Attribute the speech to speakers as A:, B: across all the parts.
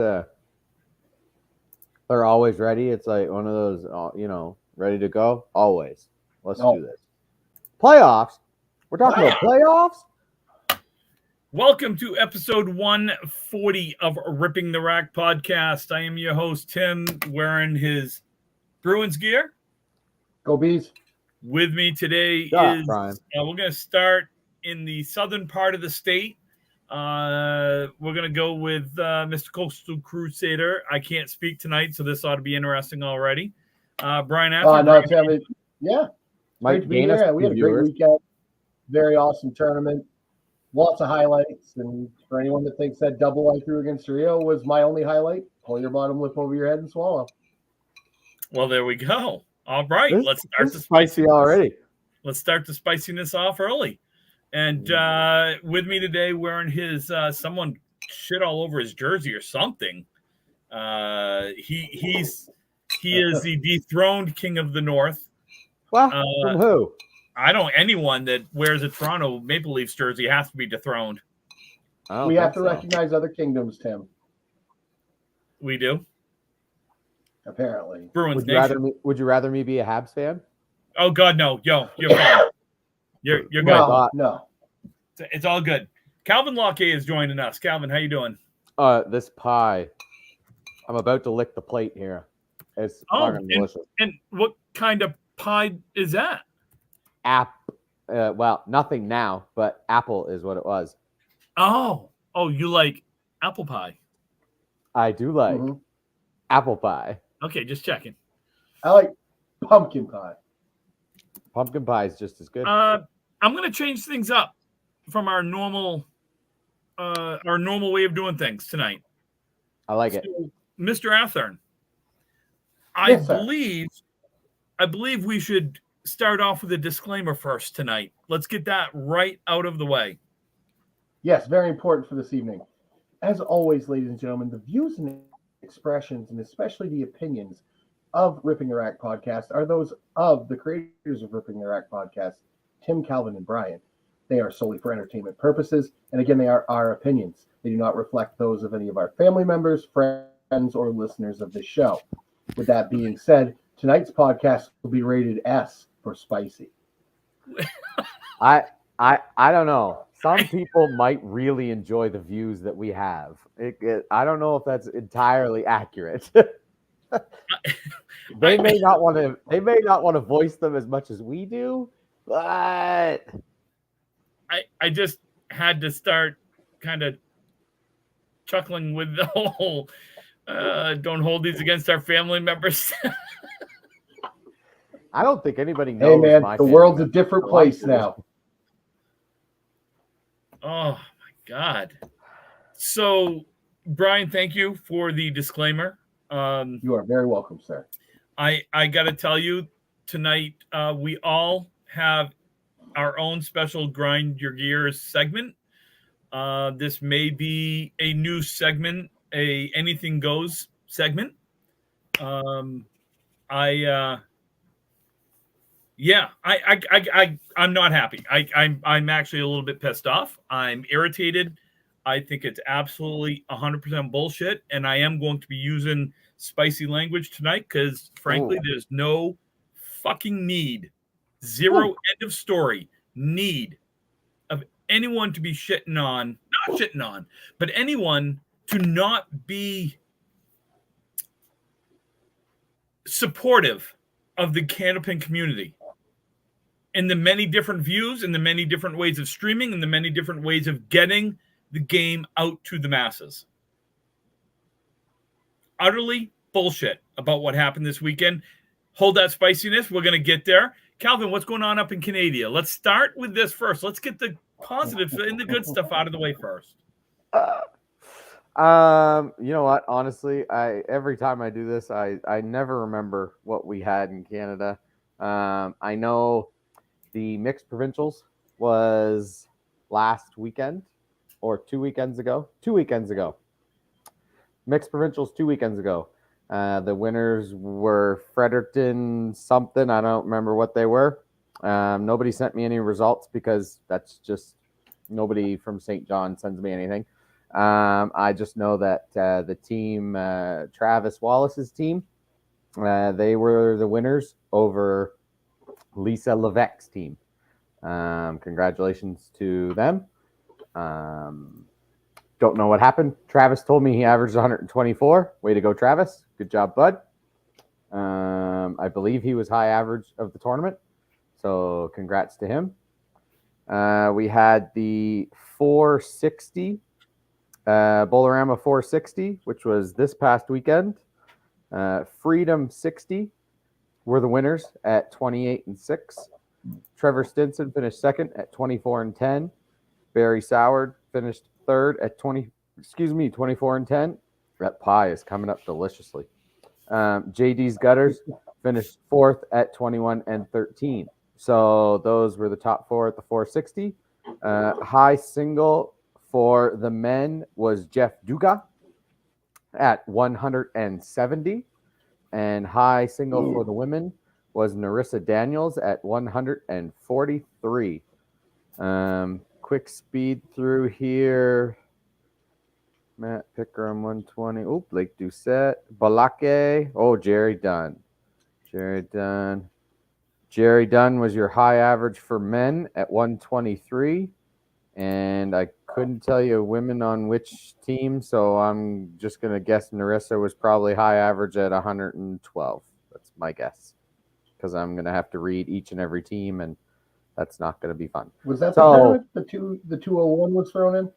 A: they're always ready. It's like one of those, ready to go. Always. Let's do this. Playoffs. We're talking about playoffs.
B: Welcome to episode 140 of Ripping the Rack podcast. I am your host, Tim, wearing his Bruins gear.
C: Go Bees.
B: With me today
A: Brian.
B: We're going to start in the southern part of the state. We're going to go with Mr. Coastal Crusader. I can't speak tonight, so this ought to be interesting already. Brian Atherton.
C: Yeah.
A: Mike,
C: we had a great weekend. Very awesome tournament. Lots of highlights. And for anyone that thinks that double I threw against Rio was my only highlight, pull your bottom lip over your head and swallow.
B: Well, there we go. All right. Let's start the
A: spicy already.
B: Let's start the spiciness off early. And with me today, wearing his someone shit all over his jersey or something. He is the dethroned king of the North.
A: Well, from who?
B: Anyone that wears a Toronto Maple Leafs jersey has to be dethroned.
C: We have to recognize other kingdoms, Tim.
B: We do.
C: Apparently.
B: Bruins
A: would you rather me be a Habs fan?
B: Oh God, no. Yo, you're fine. You're good.
C: No.
B: It's all good. Calvin Locke is joining us. Calvin, how you doing?
A: This pie. I'm about to lick the plate here. It's fucking delicious.
B: And what kind of pie is that?
A: Well, nothing now, but apple is what it was.
B: Oh, you like apple pie?
A: I do like apple pie.
B: Okay, just checking.
C: I like pumpkin pie.
A: Pumpkin pie is just as good.
B: I'm going to change things up from our normal way of doing things tonight.
A: I like it.
B: Mr. Athern,
C: Yes,
B: I believe we should start off with a disclaimer first tonight. Let's get that right out of the way.
C: Yes, very important for this evening. As always, ladies and gentlemen, the views and expressions, and especially the opinions of Ripping the Rack podcast are those of the creators of Ripping the Rack podcast, Tim, Calvin, and Brian. They are solely for entertainment purposes, and again, they are our opinions. They do not reflect those of any of our family members, friends, or listeners of this show. With that being said, tonight's podcast will be rated S for spicy.
A: I don't know. Some people might really enjoy the views that we have. I don't know if that's entirely accurate. They may not want to voice them as much as we do, but
B: I just had to start kind of chuckling with the whole don't hold these against our family members.
A: I don't think anybody knows.
C: Hey man, the world's a different place now.
B: Oh my God. So Brian, thank you for the disclaimer.
C: You are very welcome, sir.
B: I got to tell you, tonight we all have our own special Grind Your Gears segment. This may be a new segment, a anything goes segment. I'm not happy. I'm actually a little bit pissed off. I'm irritated. I think it's absolutely 100% bullshit, and I am going to be using spicy language tonight because, frankly, there's no fucking need, end of story, need of anyone to be not shitting on, but anyone to not be supportive of the Candlepin community in the many different views, in the many different ways of streaming, in the many different ways of getting the game out to the masses. Utterly bullshit about what happened this weekend. Hold that spiciness. We're going to get there. Calvin, what's going on up in Canada? Let's start with this first. Let's get the positive and the good stuff out of the way first.
A: You know what? Honestly, every time I do this, I never remember what we had in Canada. I know the mixed provincials was last weekend or 2 weekends ago. 2 weekends ago. Mixed provincials 2 weekends ago. The winners were Fredericton something. I don't remember what they were. Nobody sent me any results because that's just nobody from St. John sends me anything. I just know that the team, Travis Wallace's team, they were the winners over Lisa Levesque's team. Congratulations to them. Don't know what happened. Travis told me he averaged 124. Way to go, Travis. Good job, bud. I believe he was high average of the tournament. So congrats to him. We had the 460, Bolorama 460, which was this past weekend. Freedom 60 were the winners at 28-6. Trevor Stinson finished second at 24-10. Barry Soward finished third at 24-10. That pie is coming up deliciously. JD's Gutters finished fourth at 21-13. So those were the top four at the 460. High single for the men was Jeff Duga at 170. And high single for the women was Narissa Daniels at 143. Quick speed through here. Matt Pickram 120. Oh, Blake Doucette. Balake. Oh, Jerry Dunn. Jerry Dunn was your high average for men at 123. And I couldn't tell you women on which team, so I'm just going to guess Narissa was probably high average at 112. That's my guess. Because I'm going to have to read each and every team, and that's not going to be fun.
C: Was that the tournament the 201 was thrown in?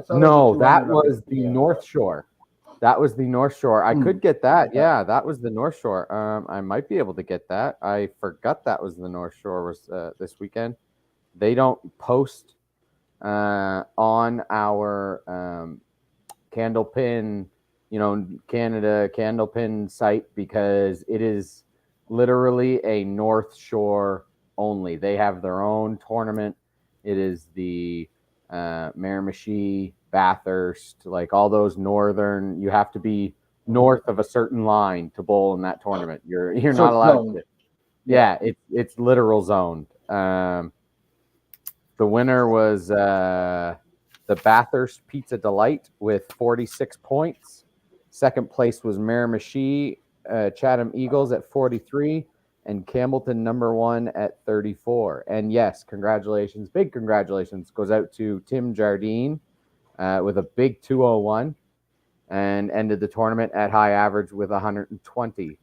A: No, that was the North Shore. That was the North Shore. I could get that. Yeah, that was the North Shore. I might be able to get that. I forgot that was the North Shore was this weekend. They don't post on our Candlepin, Canada Candlepin site because it is literally a North Shore only. They have their own tournament. It is the Miramichi, Bathurst, like all those northern. You have to be north of a certain line to bowl in that tournament. You're not allowed to. Yeah, it's literal zoned. The winner was the Bathurst Pizza Delight with 46 points. Second place was Miramichi Chatham Eagles at 43. And Campbellton number 1 at 34. And yes, congratulations, big congratulations goes out to Tim Jardine with a big 201 and ended the tournament at high average with 120.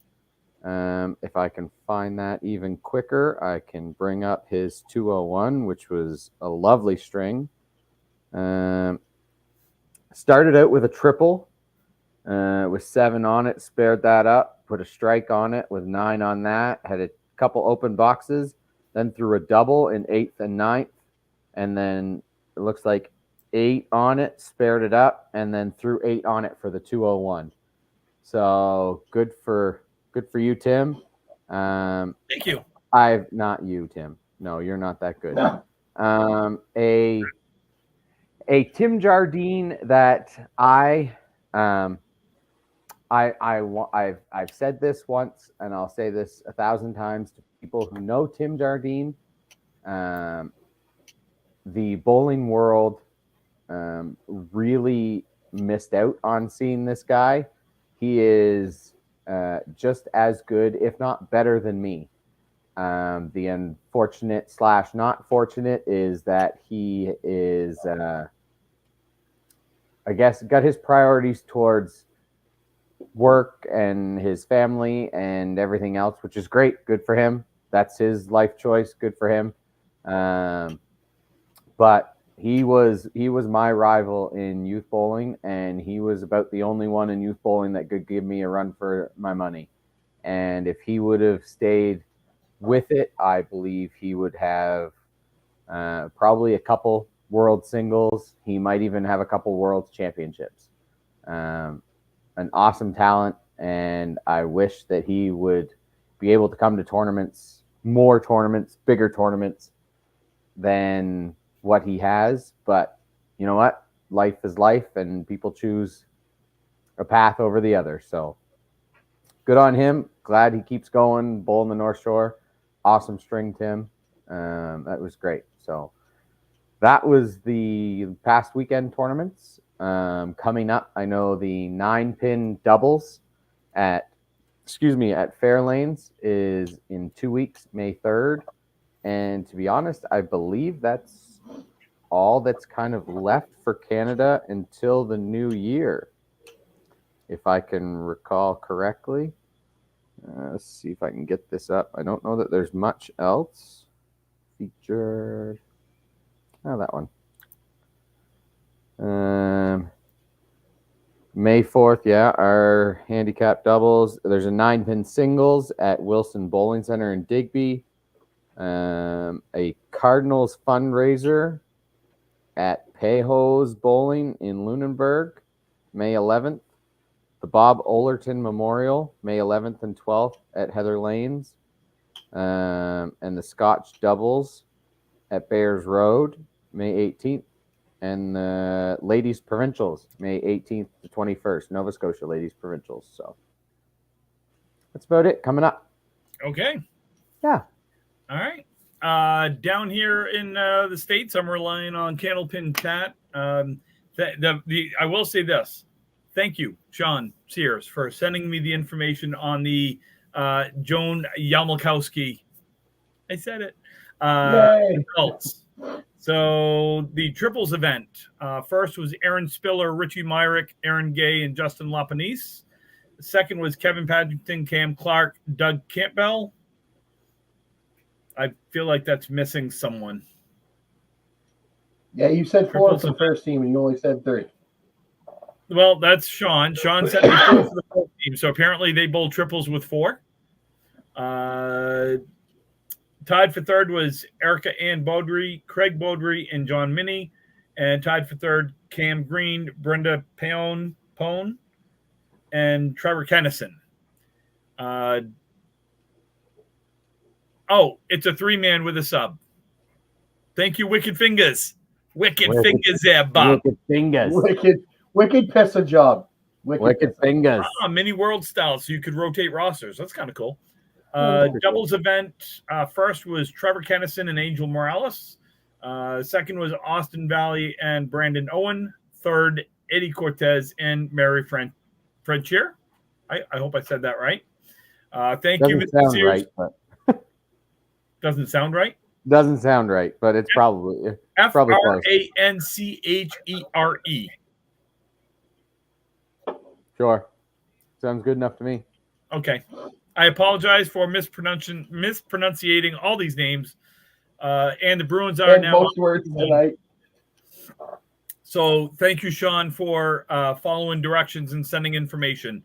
A: If I can find that even quicker, I can bring up his 201, which was a lovely string. Started out with a triple with 7 on it, spared that up. Put a strike on it with 9 on that. Had a couple open boxes, then threw a double in 8th and 9th, and then it looks like 8 on it, spared it up, and then threw 8 on it for the 201. So good for you, Tim.
B: Thank you.
A: Not you, Tim. No, you're not that good.
C: No.
A: A Tim Jardine that I've said this once, and I'll say this 1,000 times to people who know Tim Jardine. The bowling world really missed out on seeing this guy. He is just as good, if not better than me. The unfortunate / not fortunate is that he is, I guess, got his priorities towards work and his family and everything else, which is great. Good for him. That's his life choice. Good for him. But he was my rival in youth bowling, and he was about the only one in youth bowling that could give me a run for my money. And if he would have stayed with it, I believe he would have probably a couple world singles. He might even have a couple world championships. An awesome talent, and I wish that he would be able to come to tournaments, more tournaments, bigger tournaments than what he has. But you know what? Life is life, and people choose a path over the other. So good on him. Glad he keeps going, bowling the North Shore. Awesome string, Tim. That was great. So that was the past weekend tournaments. Coming up, I know the 9-pin doubles at Fairlanes is in 2 weeks, May 3rd. And to be honest, I believe that's all that's kind of left for Canada until the new year, if I can recall correctly. Let's see if I can get this up. I don't know that there's much else featured. Oh, that one. May 4th, yeah, our handicap doubles. There's a 9-pin singles at Wilson Bowling Center in Digby. A Cardinals fundraiser at Pejos Bowling in Lunenburg, May 11th. The Bob Ollerton Memorial, May 11th and 12th at Heather Lanes. And the Scotch doubles at Bears Road, May 18th. And the Ladies Provincials, May 18th to 21st, Nova Scotia Ladies Provincials. So that's about it coming up.
B: Okay.
A: Yeah.
B: All right. Down here in the States, I'm relying on Candlepin Chat. I will say this. Thank you, Sean Sears, for sending me the information on the Joan Yamelkowski. I said it. Results. So the triples event, first was Aaron Spiller, Richie Myrick, Aaron Gay, and Justin Lapanice. The second was Kevin Paddington, Cam Clark, Doug Campbell. I feel like that's missing someone.
C: Yeah, you said 4 for the first team, and you only said 3.
B: Well, that's Sean. Sean sent me 4 for the first team, so apparently they bowled triples with 4. Tied for third was Erica Ann Beaudry, Craig Beaudry, and John Minnie. And tied for third, Cam Green, Brenda Pone, and Trevor Kennison. It's a 3-man with a sub. Thank you, Wicked Fingers. Wicked Fingers there, Bob.
A: Wicked Fingers.
C: Wicked piss a job.
A: Wicked Fingers.
B: Mini world style, so you could rotate rosters. That's kind of cool. Doubles event, first was Trevor Kennison and Angel Morales. Second was Austin Valley and Brandon Owen. Third, Eddie Cortez and Mary Frenchier. I hope I said that right. Thank you, Mr. Sears.
A: Right, but...
B: Doesn't sound right?
A: Doesn't sound right, but it's probably
B: Franchire.
A: Sure. Sounds good enough to me.
B: Okay. I apologize for mispronouncing all these names. And the Bruins are now
C: most words tonight.
B: So thank you, Sean, for following directions and sending information.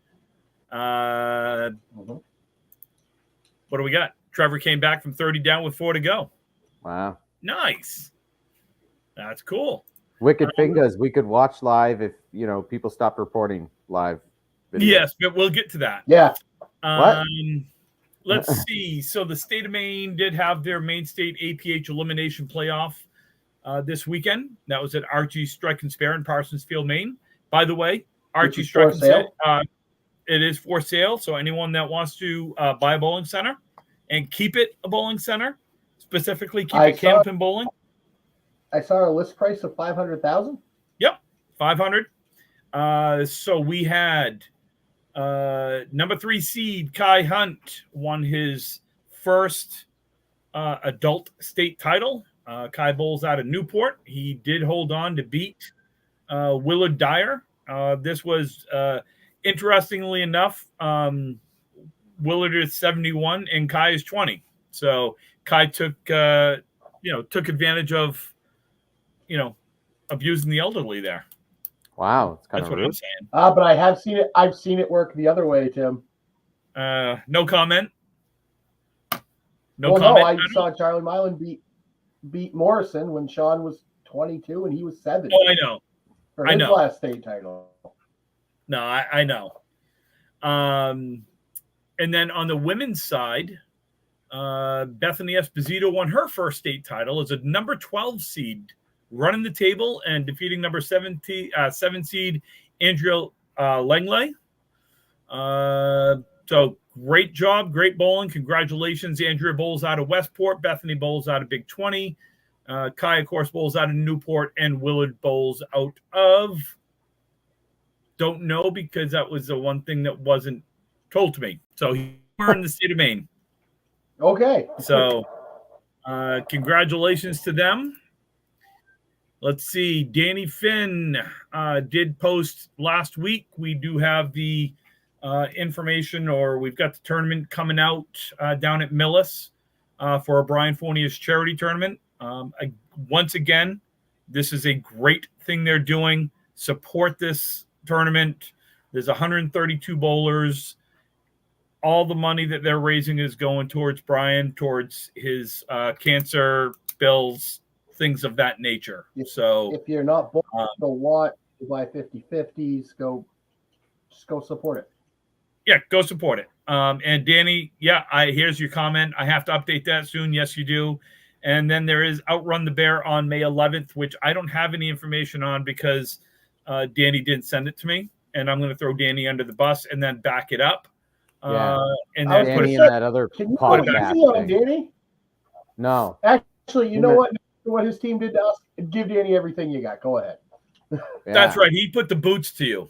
B: What do we got? Trevor came back from 30 down with 4 to go.
A: Wow.
B: Nice. That's cool.
A: Wicked Fingers, we could watch live if, people stop reporting live videos.
B: Yes, but we'll get to that.
C: Yeah.
B: Let's see. So the state of Maine did have their Maine State APH elimination playoff this weekend. That was at Archie Strike and Spare in Parsonsfield, Maine. By the way, Archie Strike and Spare, it is for sale. So anyone that wants to buy a bowling center and keep it a bowling center, specifically keep it Candlepin Bowling.
C: I saw a list price of $500,000.
B: Yep, 500. So we had number 3 seed Kai Hunt won his first adult state title. Kai bowls out of Newport. He did hold on to beat Willard Dyer. This was interestingly enough, Willard is 71 and Kai is 20. So Kai took advantage of, abusing the elderly there.
A: Wow, it's kind
B: That's
A: of
B: what
A: rude.
B: I'm saying.
C: But I have seen it. I've seen it work the other way, Tim.
B: No comment.
C: No, I saw Charlie Milan beat Morrison when Sean was 22 and he was 70.
B: Oh, I know.
C: For his last state title.
B: No, I know. And then on the women's side, Bethany Esposito won her first state title as a number 12 seed, running the table and defeating number 7 seed Andrea Langley. So great job, great bowling. Congratulations. Andrea bowls out of Westport. Bethany bowls out of Big 20. Kai, of course, bowls out of Newport. And Willard bowls out of don't know because that was the one thing that wasn't told to me. So we're in the state of Maine.
C: Okay.
B: So congratulations to them. Let's see. Danny Finn did post last week. We do have the information, or we've got the tournament coming out down at Millis for a Brian Fonia's charity tournament. Once again, this is a great thing they're doing. Support this tournament. There's 132 bowlers. All the money that they're raising is going towards Brian, towards his cancer bills, things of that nature. So
C: if you're not bowling, go watch, buy 50/50s, just go support it.
B: Yeah, go support it. And Danny, here's your comment. I have to update that soon. Yes, you do. And then there is Outrun the Bear on May 11th, which I don't have any information on because Danny didn't send it to me. And I'm going to throw Danny under the bus and then back it up.
A: Yeah.
B: And then
A: Danny and that other podcast
C: on Danny?
A: No.
C: Actually, you know what his team did to us? Give Danny everything you got. Go ahead.
A: Yeah.
B: That's right. He put the boots to you.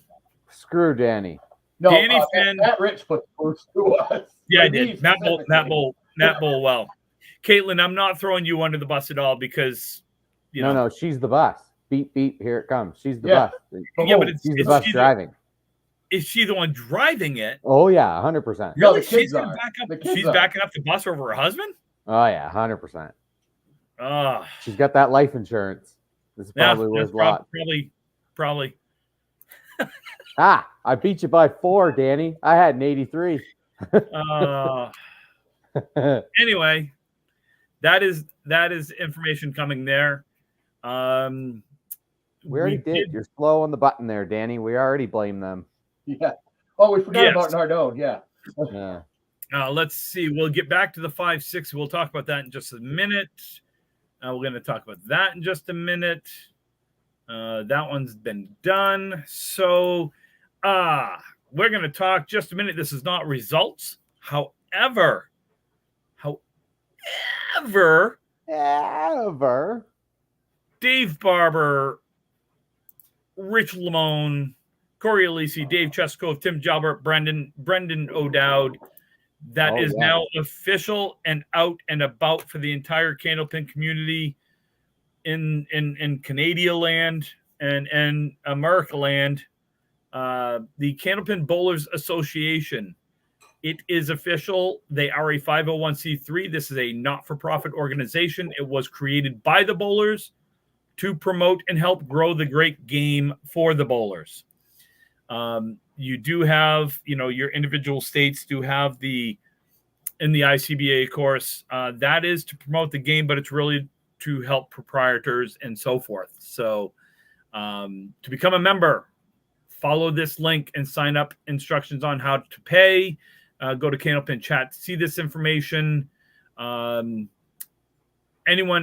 A: Screw Danny.
C: No,
B: Danny Finn.
C: Matt Rich put the boots to us.
B: Yeah, I did. Matt Bull. Well, Caitlin, I'm not throwing you under the bus at all because you know.
A: No, she's the bus. Beep beep. Here it comes. She's the bus.
B: Yeah, but
A: she's the bus driving.
B: Is she the one driving it?
A: Oh yeah, 100%.
C: No,
B: Really? She's gonna back up. She's backing up the bus over her husband?
A: Oh yeah, 100%.
B: Oh,
A: she's got that life insurance. This is probably worth a lot.
B: Probably.
A: I beat you by 4, Danny. I had an 83.
B: Anyway, that is information coming there.
A: We already did. You're slow on the button there, Danny. We already blame them.
C: Yeah. Oh, we forgot about Nardone. Yeah.
B: Let's see. We'll get back to the 5-6. We'll talk about that in just a minute. We're going to talk about that in just a minute. That one's been done. So we're going to talk just a minute. This is not results. However, Dave Barber, Rich Lamone, Corey Alisi, Dave Chesko, Tim Jalbert, Brendan O'Dowd. That is now official and out and about for the entire Candlepin community in Canada land and America land. The Candlepin Bowlers Association. It is official. They are a 501c3. This is a not-for-profit organization. It was created by the bowlers to promote and help grow the great game for the bowlers. You do have, your individual states do have in the ICBA course, that is to promote the game, but it's really to help proprietors and so forth. So to become a member, follow this link and sign up. Instructions on how to pay. Go to Candlepin Chat to see this information. Anyone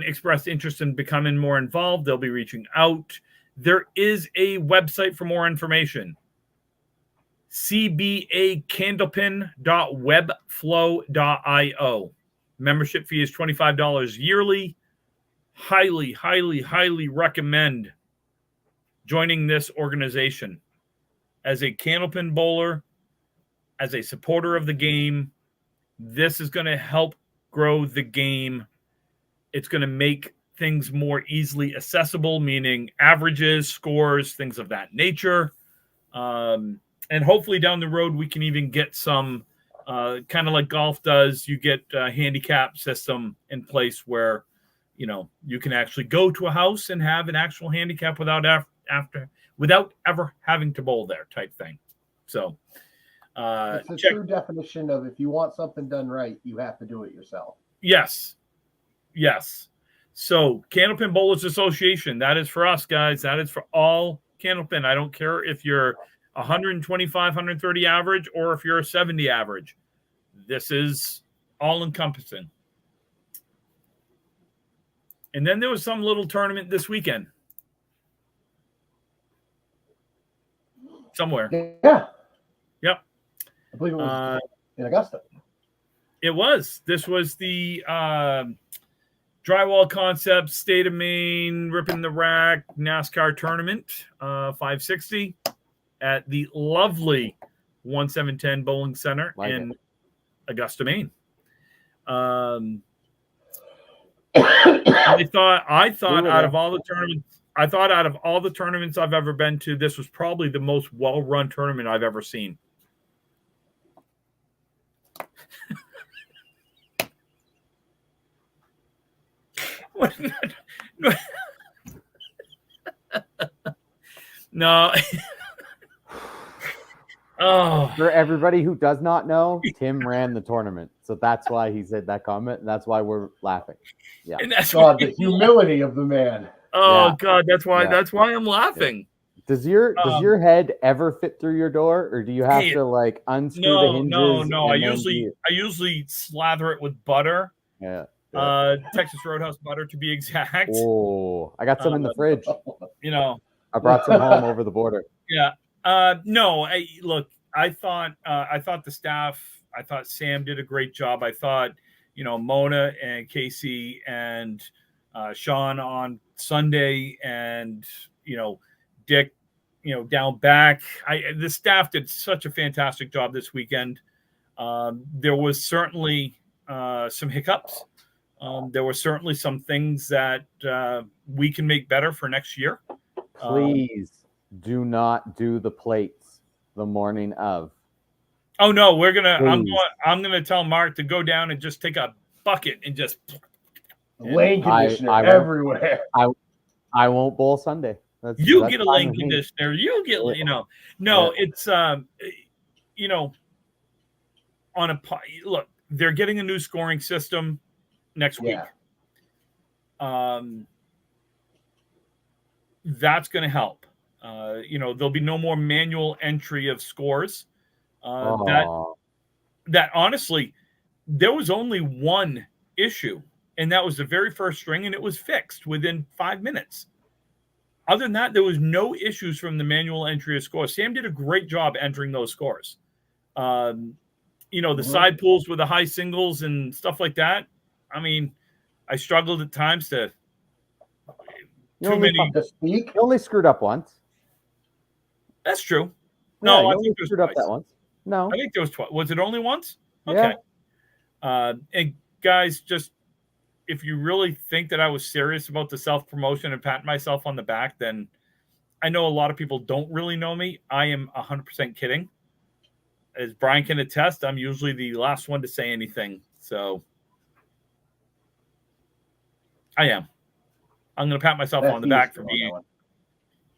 B: expressed interest in becoming more involved, they'll be reaching out. There is a website for more information. cbacandlepin.webflow.io. Membership fee is $25 yearly. Highly, highly, highly recommend joining this organization. As a Candlepin bowler, as a supporter of the game, this is going to help grow the game. It's going to make things more easily accessible, meaning averages, scores, things of that nature. And hopefully down the road, we can even get some, kind of like golf does, you get a handicap system in place where, you can actually go to a house and have an actual handicap without ever having to bowl there type thing. So
C: it's a true definition of if you want something done right, you have to do it yourself.
B: Yes. So Candlepin Bowlers Association, that is for us, guys. That is for all Candlepin. I don't care if you're 125, 130 average or if you're a 70 average. This is all encompassing. And then there was some little tournament this weekend. Somewhere.
C: Yeah.
B: Yep.
C: I believe it was in Augusta.
B: It was. This was the Drywall Concepts, State of Maine, Ripping the Rack, NASCAR Tournament, 560. at the lovely 1710 Bowling Center
A: Like
B: in
A: it.
B: Augusta, Maine. I thought out of all the tournaments I've ever been to, this was probably the most well-run tournament I've ever seen. No. Oh,
A: For everybody who does not know, Tim ran the tournament, so that's why he said that comment, and that's why we're laughing. Yeah.
B: and that's
C: God,
B: why
C: the humility of the man.
B: Oh
A: Yeah.
B: God, that's why
A: Yeah.
B: I'm laughing.
A: Does your head ever fit through your door, or do you have
B: Hey,
A: to like unscrew the hinges?
B: No. I
A: and then
B: usually slather it with butter.
A: Yeah.
B: Texas Roadhouse butter to be exact.
A: Oh, I got some in the fridge.
B: You know,
A: I brought some home over the border.
B: yeah. No, I thought the staff, I thought Sam did a great job. I thought, Mona and Casey and Sean on Sunday and, Dick, down back. The staff did such a fantastic job this weekend. There was certainly some hiccups. There were certainly some things that we can make better for next year.
A: Please do not do the plates the morning of.
B: Oh no, I'm gonna tell Mark to go down and just take a bucket and just
C: lane conditioner
A: I
C: everywhere.
A: I won't bowl Sunday. That's
B: get a
A: fine
B: lane
A: with me.
B: conditioner. You get it's on a look. They're getting a new scoring system next week. That's going to help. There'll be no more manual entry of scores. That honestly, there was only one issue, and that was the very first string, and it was fixed within 5 minutes. Other than that, there was no issues from the manual entry of scores. Sam did a great job entering those scores. The side pulls with the high singles and stuff like that. I mean, I struggled at times to.
A: You only screwed up once.
B: That's true.
A: No,
B: I
A: think you screwed up that once. No,
B: I think there was twice. Was it only once? Okay. Yeah. And guys, just if you really think that I was serious about the self-promotion and patting myself on the back, then I know a lot of people don't really know me. I am 100% kidding. As Brian can attest, I'm usually the last one to say anything. So I am. I'm going to pat myself on the back for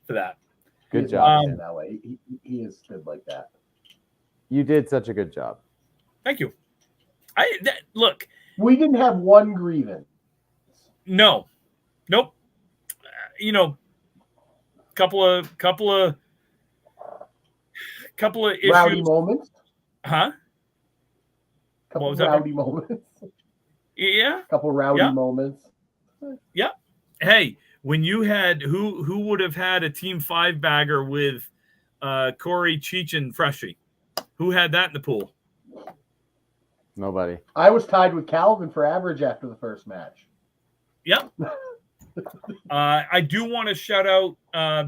B: that.
A: Good job.
C: That way. He is good like that.
A: You did such a good job.
B: Thank you. Look.
C: We didn't have one grievance.
B: No. Nope. Couple of issues.
C: Rowdy moments.
B: Huh?
C: Couple rowdy moments.
B: Yeah.
C: Couple rowdy moments.
B: Yeah. Hey, when you had who would have had a team 5-bagger with Corey Cheech and Freshie? Who had that in the pool?
A: Nobody.
C: I was tied with Calvin for average after the first match.
B: Yep. I do want to shout out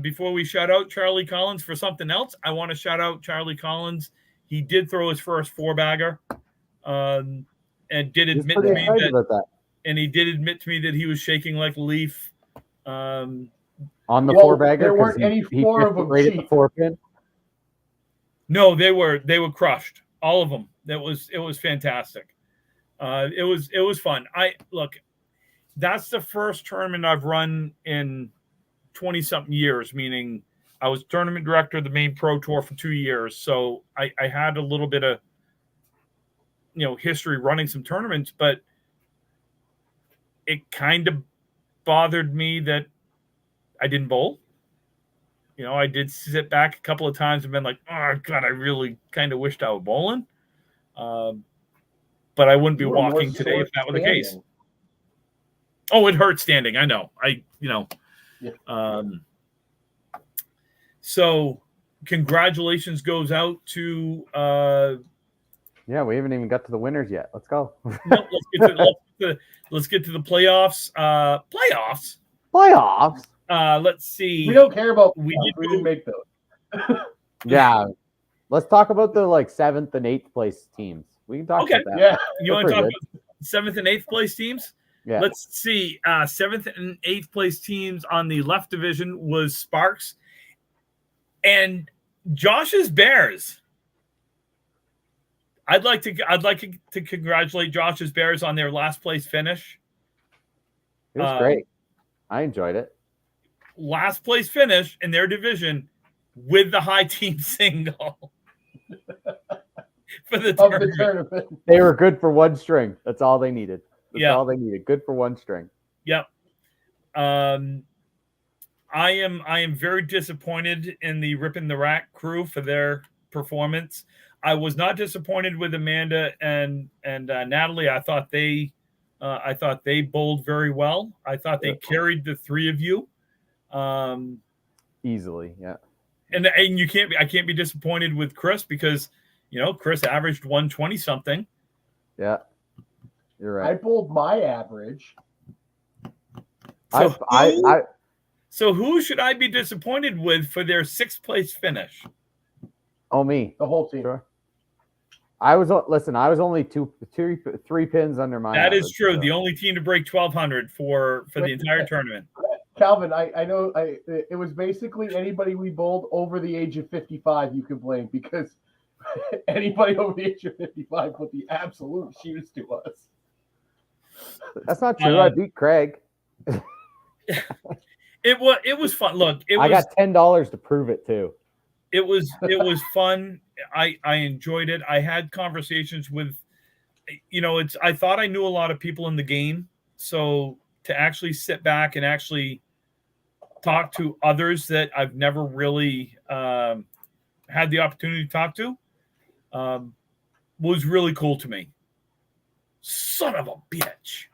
B: before we shout out Charlie Collins for something else. I want to shout out Charlie Collins. He did throw his first 4-bagger, and did admit to me that. And he did admit to me that he was shaking like a leaf.
A: On the 4-bagger,
C: there weren't any four of them
A: right at the 4-pin.
B: No, they were crushed, all of them. It was fantastic. It was fun. That's the first tournament I've run in 20-something years. Meaning, I was tournament director of the main pro tour for 2 years, so I had a little bit of history running some tournaments, but it kind of bothered me that I didn't bowl. I did sit back a couple of times and been like, oh, God, I really kind of wished I was bowling. But I wouldn't be walking today if that were the case. Oh, it hurt standing. I know. So congratulations goes out to
A: yeah, we haven't even got to the winners yet. Let's go.
B: No, let's get to the playoffs. Playoffs.
A: Playoffs.
B: Let's see.
C: We don't care about.
B: We
C: didn't make those.
A: Yeah. Let's talk about the like 7th and 8th place teams. We can talk
B: Okay.
A: about that.
C: Yeah.
B: You want to talk about 7th and 8th place teams?
A: Yeah.
B: Let's see. 7th and 8th place teams on the left division was Sparks and Josh's Bears. I'd like to congratulate Josh's Bears on their last place finish.
A: It was great. I enjoyed it.
B: Last place finish in their division with the high team single for the tournament.
A: They were good for one string. That's all they needed. That's
B: Yeah.
A: all they needed. Good for one string.
B: Yep. I am very disappointed in the Ripping the Rack crew for their performance. I was not disappointed with Amanda and Natalie. I thought they bowled very well. I thought they carried the three of you
A: easily. Yeah.
B: And I can't be disappointed with Chris because Chris averaged 120 something.
A: Yeah. You're right.
C: I bowled my average.
B: So who should I be disappointed with for their 6th place finish?
A: Oh, me.
C: The whole team.
A: Sure. I was only three pins under my
B: That
A: average,
B: is true.
A: So.
B: The only team to break 1,200 for the entire tournament.
C: Calvin, I know it was basically anybody we bowled over the age of 55 you could blame because anybody over the age of 55 put the absolute shoes to us.
B: That's
A: not true. I beat Craig.
B: It was fun. Look,
A: I got $10 to prove it too.
B: It was fun. I enjoyed it. I had conversations with, I thought I knew a lot of people in the game. So to actually sit back and actually talk to others that I've never really had the opportunity to talk to was really cool to me. Son of a bitch.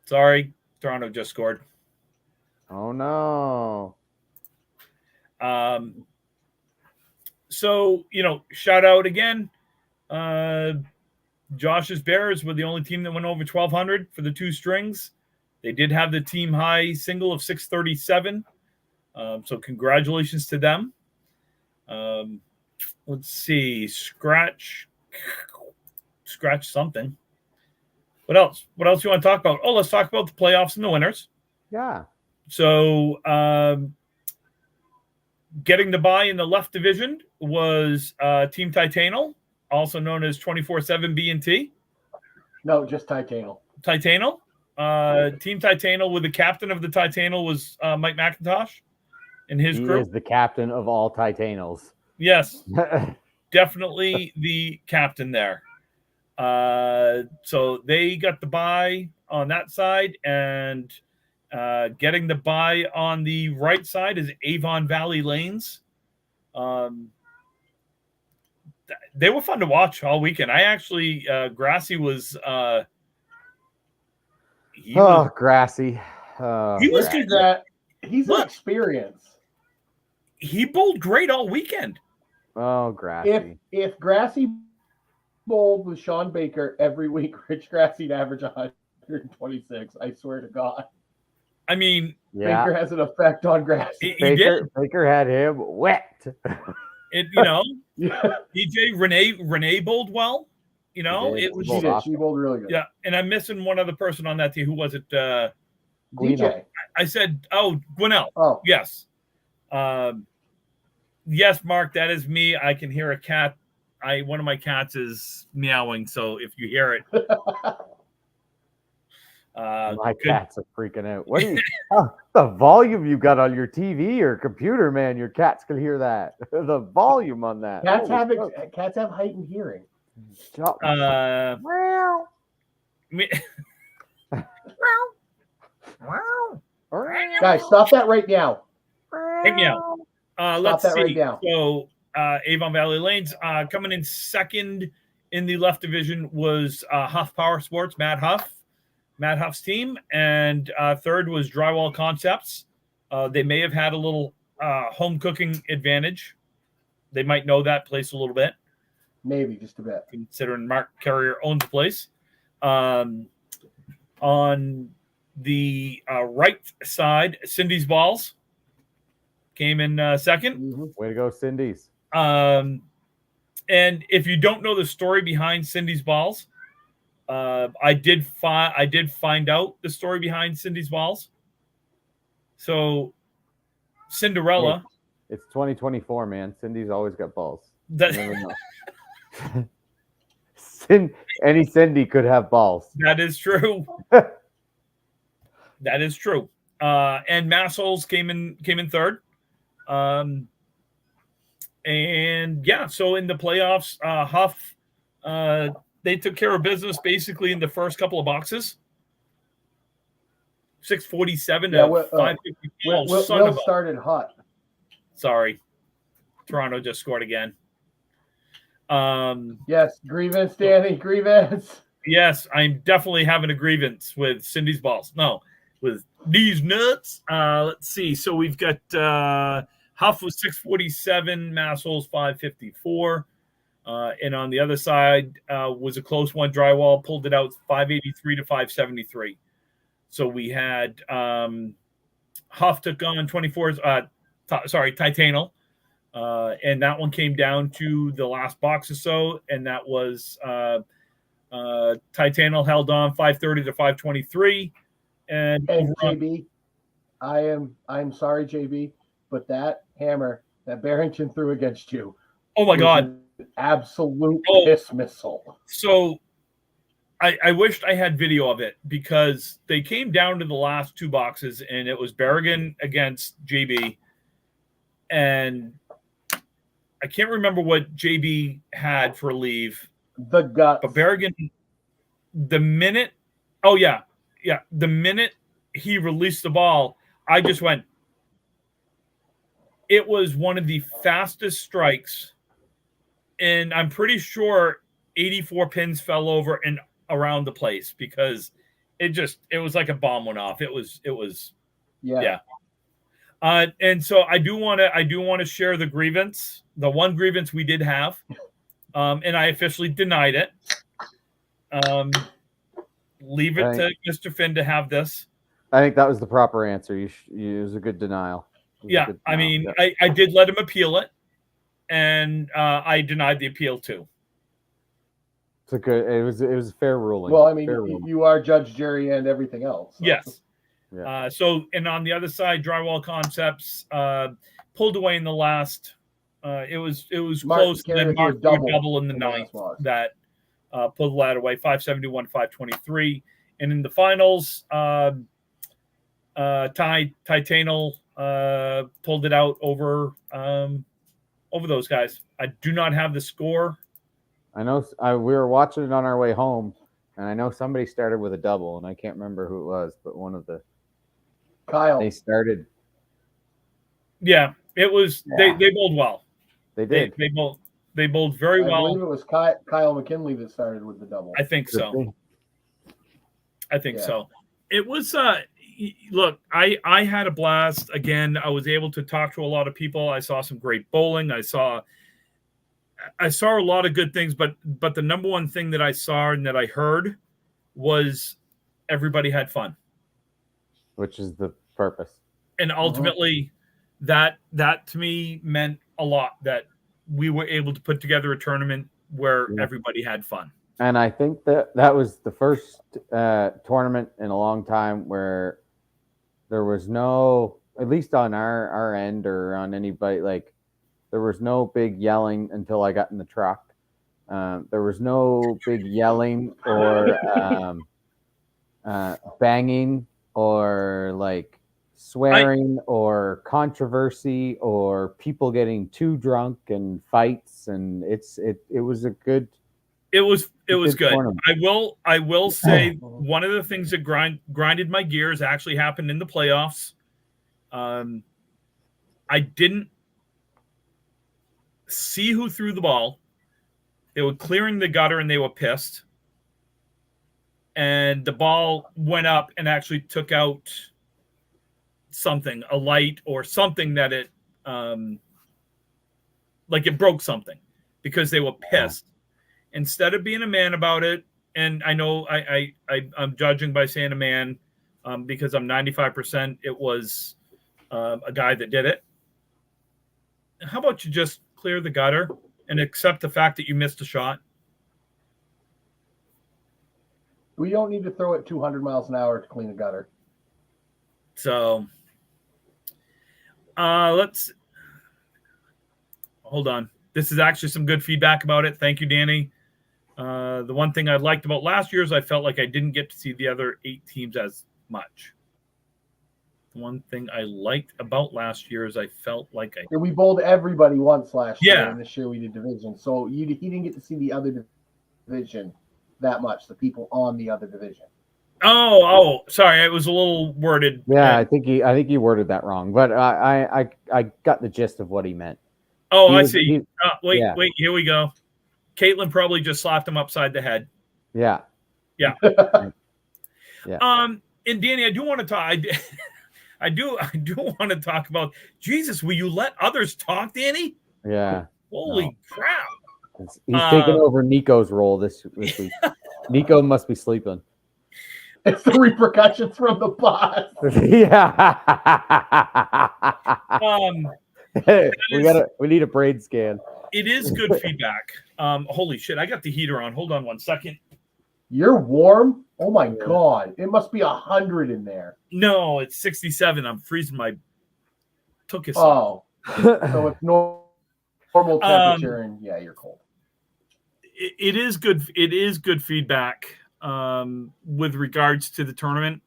B: Sorry, Toronto just scored.
A: Oh, no.
B: So, shout out again. Josh's Bears were the only team that went over 1,200 for the 2 strings. They did have the team high single of 637. So congratulations to them. Let's see. Scratch something. What else? What else do you want to talk about? Oh, let's talk about the playoffs and the winners.
A: Yeah.
B: So getting the bye in the left division was Team Titanal, also known as 24/7 B&T.
C: No, just Titanal.
B: Titanal. Team Titanal with the captain of the Titanal was Mike McIntosh and his group.
A: He is the captain of all Titanals.
B: Yes. Definitely the captain there. So they got the bye on that side, and getting the bye on the right side is Avon Valley Lanes. They were fun to watch all weekend. I actually, Grassy was.
A: Grassy.
B: He was
C: good. That he's an experience.
B: He bowled great all weekend.
A: Oh, Grassy.
C: If Grassy bowled with Sean Baker every week, Rich Grassy'd average 126. I swear to God.
B: I mean,
C: Baker has an effect on Grassy.
A: Baker had him wet.
B: DJ Renee bowled well. She
C: bowled really good.
B: Yeah, and I'm missing one other person on that team. Who was it?
C: DJ.
B: I said, Gwinnell.
C: Oh,
B: yes. Yes, Mark, that is me. I can hear a cat. One of my cats is meowing, so if you hear it.
A: My cats are freaking out. What are you, the volume you got on your TV or computer, man? Your cats can hear that. The volume on that.
C: Cats have heightened hearing. Guys, stop that right now.
B: Hey, meow. Let's see.
C: Right now.
B: So Avon Valley Lanes coming in second in the left division was Huff Power Sports, Matt Huff's team, and third was Drywall Concepts. They may have had a little home cooking advantage. They might know that place a little bit.
C: Maybe just a bit.
B: Considering Mark Carrier owns the place. On the right side, Cindy's Balls. came in second.
C: Mhm.
A: Way to go, Cindy's.
B: And if you don't know the story behind Cindy's balls, I did find out the story behind Cindy's balls. So Cinderella.
A: It's 2024, man. Cindy's always got balls.
B: That,
A: You never know. Any Cindy could have balls.
B: that is true. That is true. And Massholes came in third. And yeah, so in the playoffs, Huff, they took care of business basically in the first couple of boxes. 647
C: Yeah,
B: to 550.
C: Will started hot.
B: Sorry. Toronto just scored again.
C: Yes, grievance, Danny, grievance.
B: Yes, I'm definitely having a grievance with Cindy's balls. No, with these nuts. Let's see. So we've got Huff was 647, Massholes 554. And on the other side was a close one. Drywall pulled it out 583 to 573. So we had Huff took on 24s. Titanal. And that one came down to the last box or so. And that was Titanal held on 530 to 523. And
C: JB, I'm sorry, JB, but that hammer that Barrington threw against you.
B: Oh my God.
C: An absolute piss missile.
B: So I wished I had video of it because they came down to the last two boxes and it was Berrigan against JB. And I can't remember what JB had for leave.
C: The guts.
B: But Berrigan, the minute he released the ball, I just went. It was one of the fastest strikes. And I'm pretty sure 84 pins fell over and around the place because it was like a bomb went off. It was yeah. And so I do want to share the grievance, the one grievance we did have, and I officially denied it. Leave it to Mr. Finn to have this.
A: I think that was the proper answer. It was a good denial.
B: I mean, I did let him appeal it, and I denied the appeal too.
A: It was a fair ruling.
C: Well, I mean, you are judge, jury, and everything else. So.
B: Yes.
A: Yeah.
B: And on the other side, Drywall Concepts pulled away in the last. It was close. And then Mark double in the ninth that pulled the ladder away 571, 523, and in the finals, Titanal pulled it out over those guys. I do not have the score.
A: I know we were watching it on our way home, and I know somebody started with a double, and I can't remember who it was, but one of the
C: Kyle.
A: They started.
B: Yeah, it was. Yeah. They bowled well.
A: They did.
B: They bowled very well.
C: I believe it was Kyle McKinley that started with the double.
B: I think so. So. It was. Look, I had a blast. Again, I was able to talk to a lot of people. I saw some great bowling. I saw a lot of good things, but the number one thing that I saw and that I heard was everybody had fun,
A: which is the purpose.
B: And ultimately, that to me meant a lot. That we were able to put together a tournament where everybody had fun.
A: And I think that was the first tournament in a long time where there was no, at least on our end or on anybody, like there was no big yelling until I got in the truck. There was no big yelling or banging or like swearing or controversy or people getting too drunk and fights, and it was a good.
B: It was good. Tournament. I will say one of the things that grinded my gears actually happened in the playoffs. I didn't see who threw the ball. They were clearing the gutter and they were pissed. And the ball went up and actually took out something, a light or something that it like it broke something because they were pissed. Instead of being a man about it, and I know I'm judging by saying a man because I'm 95% it was a guy that did it. how about you just clear the gutter and accept the fact that you missed a shot?
C: We don't need to throw it 200 miles an hour to clean a gutter.
B: So let's hold on. This is actually some good feedback about it. Thank you, Danny. The one thing I liked about last year is I felt like I didn't get to see the other 8 teams as much. The one thing I liked about last year is I felt like I...
C: We bowled everybody once last year,
B: Yeah.
C: and this year we did division. So he didn't get to see the other division that much, the people on the other division.
B: Oh, sorry, it was a little worded.
A: Yeah, I think he worded that wrong, but I got the gist of what he meant.
B: Oh, I see. Wait, here we go. Caitlin probably just slapped him upside the head.
A: Yeah.
B: Yeah.
A: Yeah.
B: And Danny, I do want to talk. I do want to talk about Jesus. Will you let others talk, Danny?
A: Yeah.
B: Holy crap!
A: He's taking over Nico's role this week. Nico must be sleeping.
C: It's the repercussions from the boss.
A: Yeah. We need a brain scan.
B: It is good feedback. Holy shit! I got the heater on. Hold on 1 second.
C: You're warm? Oh my God! It must be 100 in there.
B: No, it's 67. I'm freezing my tuchus.
C: Oh, so it's normal temperature, and yeah, you're cold.
B: It is good. It is good feedback with regards to the tournament,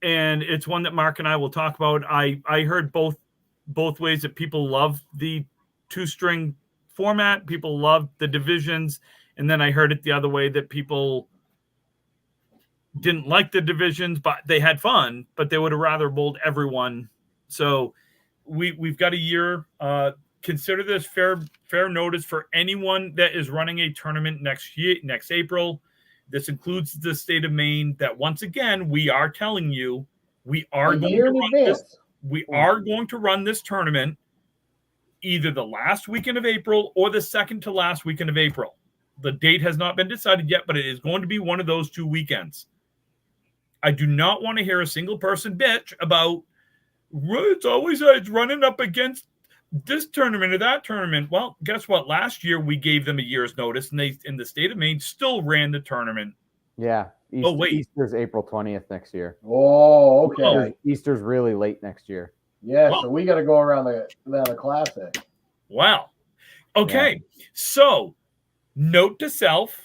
B: and it's one that Mark and I will talk about. I heard both ways that people love the 2-string format. People love the divisions. And then I heard it the other way that people didn't like the divisions, but they had fun, but they would have rather bowled everyone. So we've got a year. Consider this fair notice for anyone that is running a tournament next April. This includes the state of Maine. That once again, we are telling you we are going to run this. We are going to run this tournament either the last weekend of April or the second to last weekend of April. The date has not been decided yet, but it is going to be one of those 2 weekends. I do not want to hear a single person bitch about it's running up against this tournament or that tournament. Well, guess what? Last year we gave them a year's notice, and they, in the state of Maine, still ran the tournament.
A: Yeah. Easter's April 20th next year.
C: Oh, okay.
A: Easter's really late next year.
C: Yeah, so we got to go around the classic.
B: Wow. Okay, so note to self,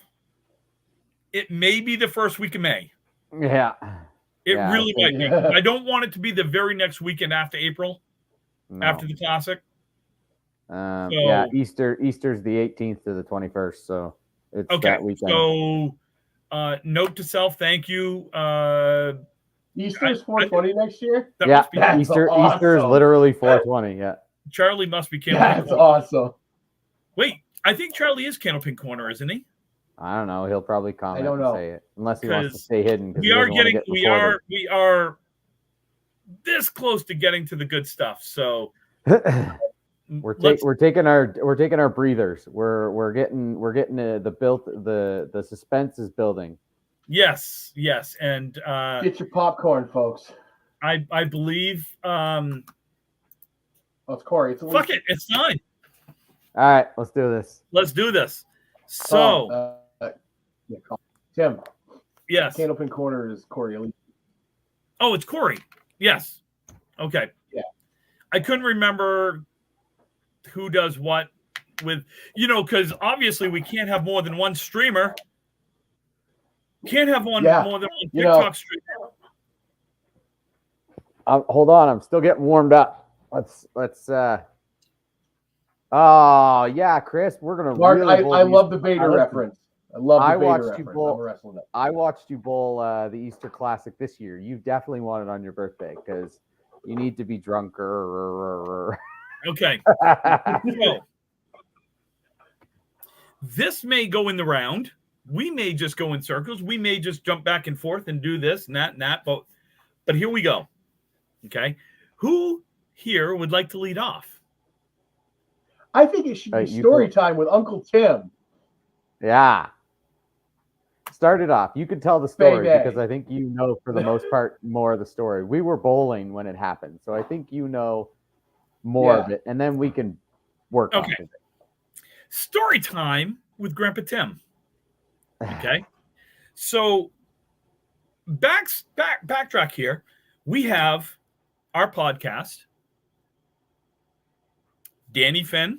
B: it may be the first week of May.
A: Yeah.
B: It really might be. I don't want it to be the very next weekend after April, after the classic.
A: Yeah, Easter's the 18th to the 21st, so it's that weekend.
B: So note to self, thank you.
C: Easter's 420 next year?
A: Easter is literally 420, yeah.
B: Charlie must be
C: That's awesome.
B: Wait, I think Charlie is Candlepin Corner, isn't he?
A: I don't know. He'll probably comment and say it, unless he wants to stay hidden.
B: We are this close to getting to the good stuff. So
A: we're taking our breathers. We're getting the suspense is building.
B: Yes, and
C: get your popcorn, folks.
B: I believe.
C: It's Corey.
B: Fuck it, it's fine.
A: All right, let's do this.
B: So,
C: Tim.
B: Yes.
C: Candlepin Corner is Corey.
B: Oh, it's Corey. Yes. Okay.
C: Yeah.
B: I couldn't remember who does what with, because obviously we can't have more than one streamer. Can't have more than one TikTok streamer.
A: Hold on, I'm still getting warmed up. Let's oh yeah, Chris, we're gonna.
C: Mark, I love the Vader reference. I watched
A: you bowl the Easter Classic this year. You definitely won it on your birthday because you need to be drunker.
B: Okay. So, this may go in the round. We may just go in circles. We may just jump back and forth and do this and that and that. But here we go. Okay. Who here would like to lead off?
C: I think it should be story time with Uncle Tim.
A: Yeah. Start it off. You could tell the story because I think you know for the most part more of the story. We were bowling when it happened, so I think you know more of it, and then we can work off of it.
B: Story time with Grandpa Tim. Okay. So backtrack here. We have our podcast. Danny, Finn,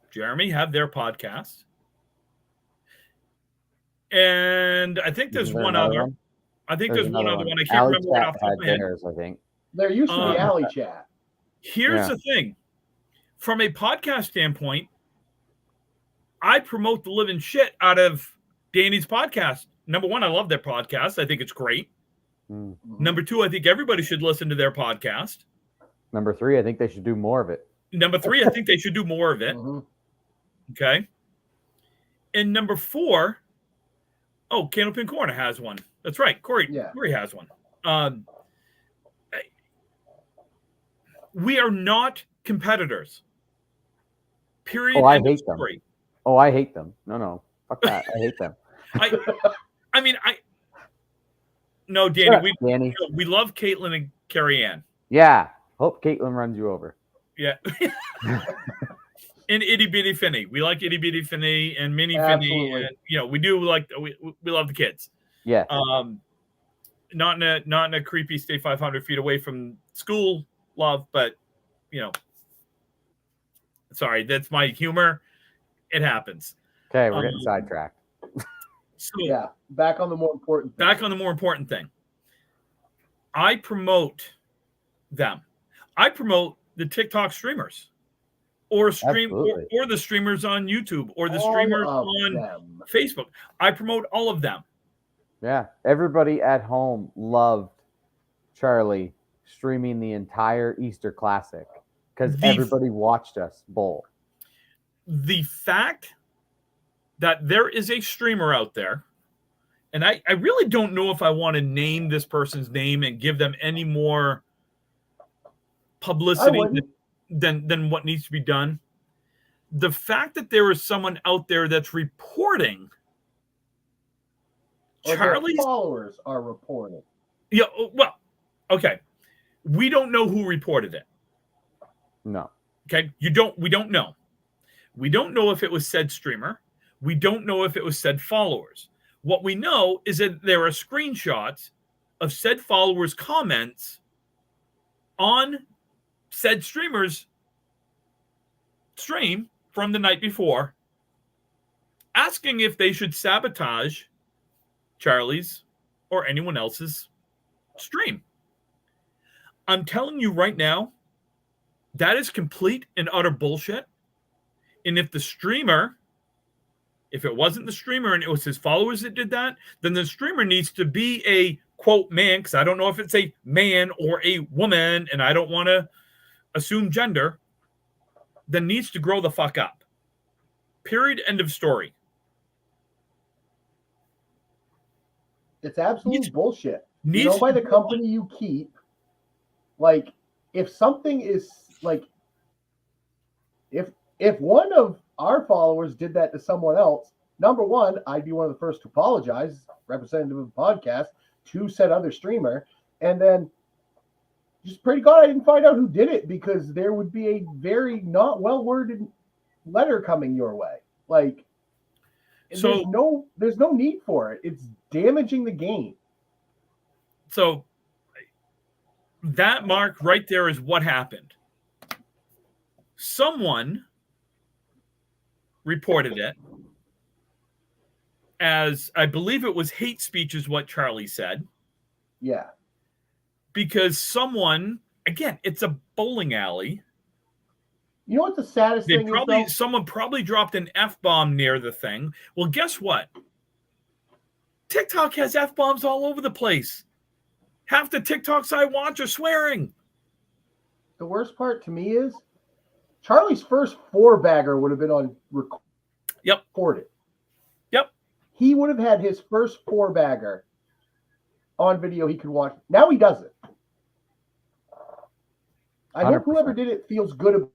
B: Jeremy have their podcast. And I think there's one other. I think there's one other one. I can't remember right off the top of my head.
A: Theirs, I think.
C: There used to be Alley Chat.
B: Here's the thing. From a podcast standpoint, I promote the living shit out of Danny's podcast. Number one, I love their podcast. I think it's great.
A: Mm-hmm.
B: Number two, I think everybody should listen to their podcast.
A: Number three, I think they should do more of it.
B: Number three, I think they should do more of it.
C: Mm-hmm.
B: Okay. And number four, Candlepin Corner has one. That's right. Corey has one. We are not competitors. Period.
A: Oh, I hate them. Oh, I hate them. No. Fuck that. I hate them.
B: No, Danny. We love Caitlin and Carrie Ann.
A: Yeah. Hope Caitlin runs you over.
B: Yeah. And Itty Bitty Finny. We like Itty Bitty Finny and Mini Finny. And, we do like we love the kids.
A: Yeah.
B: Not in a creepy stay 500 feet away from school love, but sorry, that's my humor. It happens.
A: Okay, we're getting sidetracked.
C: So back on the more important thing.
B: I promote them. I promote the TikTok streamers, or the streamers on YouTube, or the streamers on Facebook. I promote all of them.
A: Yeah, everybody at home loved Charlie streaming the entire Easter Classic because everybody watched us bowl.
B: The fact that there is a streamer out there, and I really don't know if I want to name this person's name and give them any more publicity than what needs to be done. The fact that there is someone out there that's reporting Charlie's
C: followers are reporting.
B: Yeah, well, okay. We don't know who reported it.
A: No.
B: Okay, we don't know. We don't know if it was said streamer. We don't know if it was said followers. What we know is that there are screenshots of said followers' comments on said streamer's stream from the night before, asking if they should sabotage Charlie's or anyone else's stream. I'm telling you right now, that is complete and utter bullshit. And if it wasn't the streamer and it was his followers that did that, then the streamer needs to be a quote man, because I don't know if it's a man or a woman, and I don't want to assume gender, then needs to grow the fuck up. Period. End of story.
C: It's absolute bullshit. By the company you keep, like, if something is like, if one of our followers did that to someone else, number one, I'd be one of the first to apologize, representative of the podcast, to said other streamer, and then just pray to God I didn't find out who did it, because there would be a very not well-worded letter coming your way. Like, so there's no need for it. It's damaging the game.
B: So that mark right there is what happened. Someone reported it as, I believe it was hate speech is what Charlie said.
C: Yeah.
B: Because someone, again, it's a bowling alley.
C: You know what the saddest thing is?
B: Someone probably dropped an F-bomb near the thing. Well, guess what? TikTok has F-bombs all over the place. Half the TikToks I watch are swearing.
C: The worst part to me is Charlie's first 4-bagger would have been on recorded.
B: Yep.
C: He would have had his first 4-bagger on video he could watch. Now he doesn't. I hope whoever did it feels good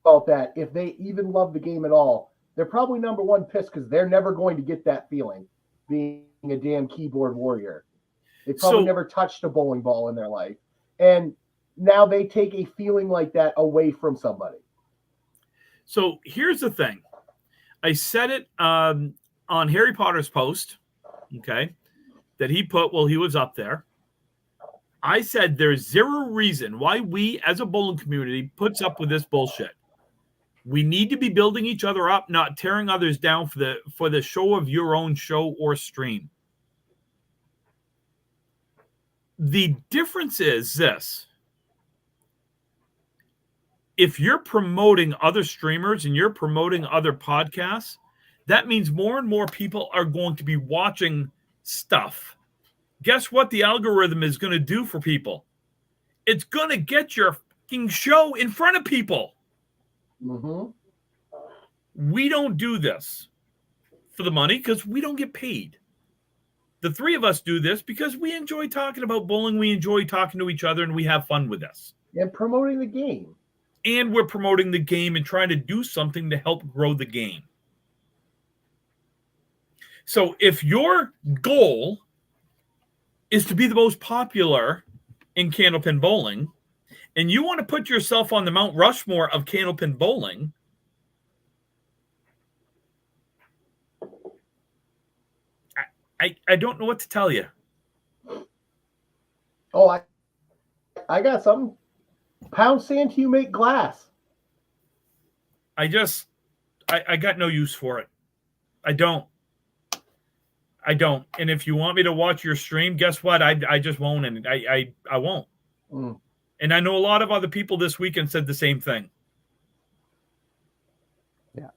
C: about that. If they even love the game at all, they're probably number one pissed because they're never going to get that feeling being a damn keyboard warrior. They probably never touched a bowling ball in their life. And now they take a feeling like that away from somebody.
B: So here's the thing. I said it on Harry Potter's post, okay, that he put while he was up there. I said there's zero reason why we as a bowling community puts up with this bullshit. We need to be building each other up, not tearing others down for the show of your own show or stream. The difference is this. If you're promoting other streamers and you're promoting other podcasts, that means more and more people are going to be watching stuff. Guess what the algorithm is going to do for people? It's going to get your fucking show in front of people.
C: Mm-hmm.
B: We don't do this for the money because we don't get paid. The three of us do this because we enjoy talking about bowling. We enjoy talking to each other and we have fun with this.
C: And promoting the game.
B: And we're promoting the game and trying to do something to help grow the game. So if your goal is to be the most popular in candlepin bowling, and you want to put yourself on the Mount Rushmore of candlepin bowling, I don't know what to tell you.
C: Oh, I got something. Pound sand till you make glass.
B: I got no use for it. I don't. And if you want me to watch your stream, guess what? I just won't, and I won't.
C: Mm.
B: And I know a lot of other people this weekend said the same thing.
A: Yeah,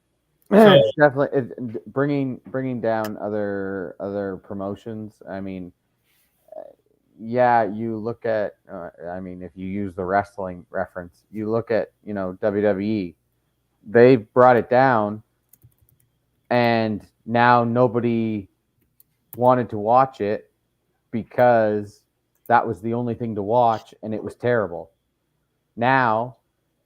B: So,
A: it's definitely bringing down other promotions. I mean, yeah, you look at. I mean, if you use the wrestling reference, you look at WWE. They brought it down, and now nobody wanted to watch it because that was the only thing to watch and it was terrible. Now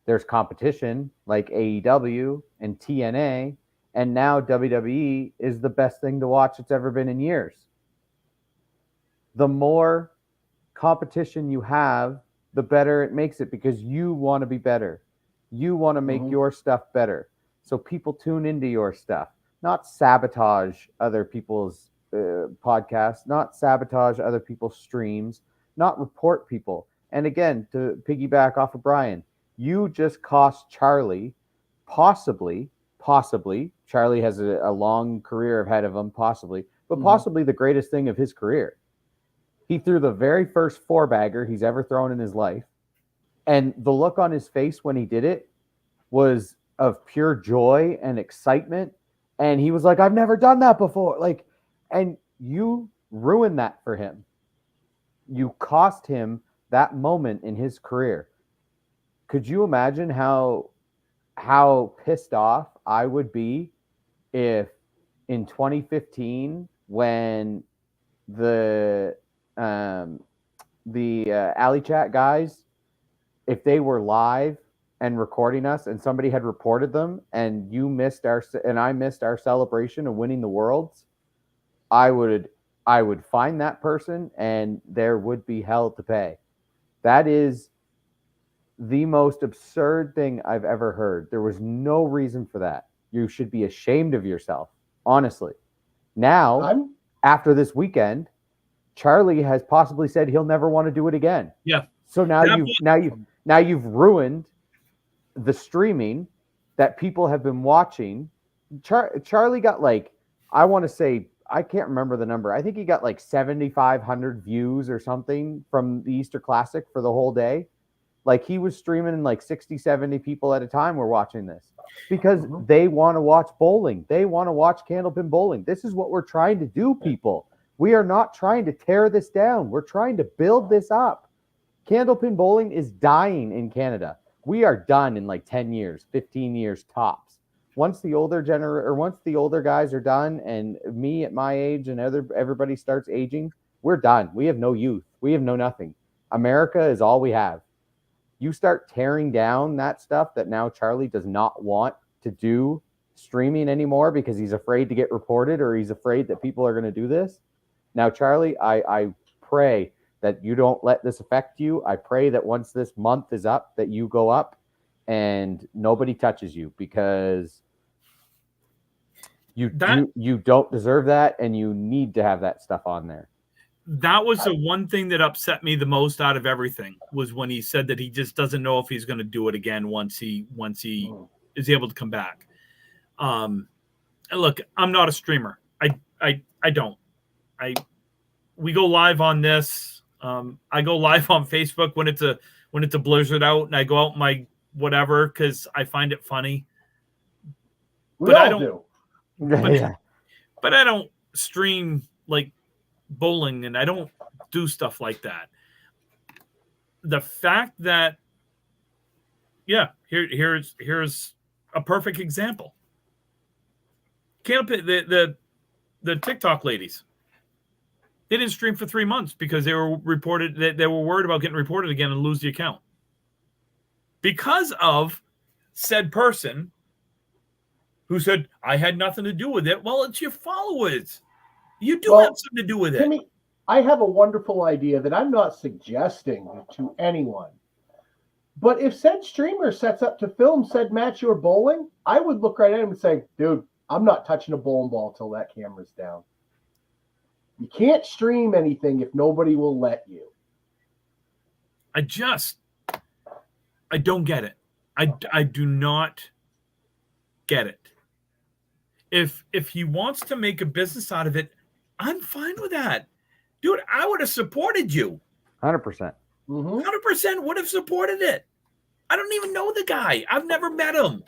A: there's competition like AEW and TNA, and now WWE is the best thing to watch it's ever been in years. The more competition you have, the better it makes it because you want to be better. You want to make your stuff better. So people tune into your stuff, not sabotage other people's podcasts, not sabotage other people's streams, not report people. And again, to piggyback off of Brian, you just cost Charlie, possibly, Charlie has a long career ahead of him, possibly, but possibly the greatest thing of his career. He threw the very first four-bagger he's ever thrown in his life. And the look on his face when he did it was of pure joy and excitement. And he was like, I've never done that before. Like, and you ruined that for him. You cost him that moment in his career. Could you imagine how pissed off I would be if in 2015, when the Alley Chat guys, if they were live and recording us and somebody had reported them and I missed our celebration of winning the worlds, I would find that person and there would be hell to pay. That is the most absurd thing I've ever heard. There was no reason for that. You should be ashamed of yourself, honestly. Now, after this weekend, Charlie has possibly said he'll never want to do it again.
B: Yeah.
A: So now you've ruined the streaming that people have been watching. Charlie got I want to say, I can't remember the number. I think he got 7,500 views or something from the Easter Classic for the whole day. He was streaming and 60, 70 people at a time were watching this because they want to watch bowling. They want to watch candlepin bowling. This is what we're trying to do, people. We are not trying to tear this down. We're trying to build this up. Candlepin bowling is dying in Canada. We are done in 10 years, 15 years tops. Once the older guys are done and me at my age and everybody starts aging, we're done. We have no youth. We have no nothing. America is all we have. You start tearing down that stuff that now Charlie does not want to do streaming anymore because he's afraid to get reported or he's afraid that people are going to do this. Now, Charlie, I pray that you don't let this affect you. I pray that once this month is up, that you go up and nobody touches you, because you don't deserve that, and you need to have that stuff on there.
B: That was the one thing that upset me the most out of everything, was when he said that he just doesn't know if he's going to do it again once he is able to come back. Look, I'm not a streamer. I don't. We go live on this. I go live on Facebook when it's a blizzard out, and I go out my whatever because I find it funny.
C: We all do.
B: But I don't stream like bowling, and I don't do stuff like that. The fact that, here's a perfect example. The TikTok ladies, they didn't stream for 3 months because they were reported that they were worried about getting reported again and lose the account because of said person who said, I had nothing to do with it. Well, it's your followers. You do have something to do with it.
C: Timmy, I have a wonderful idea that I'm not suggesting to anyone. But if said streamer sets up to film said match you're bowling, I would look right at him and say, dude, I'm not touching a bowling ball till that camera's down. You can't stream anything if nobody will let you.
B: I don't get it. I do not get it. If he wants to make a business out of it, I'm fine with that. Dude, I would have supported you.
A: 100%.
B: 100% would have supported it. I don't even know the guy. I've never met him.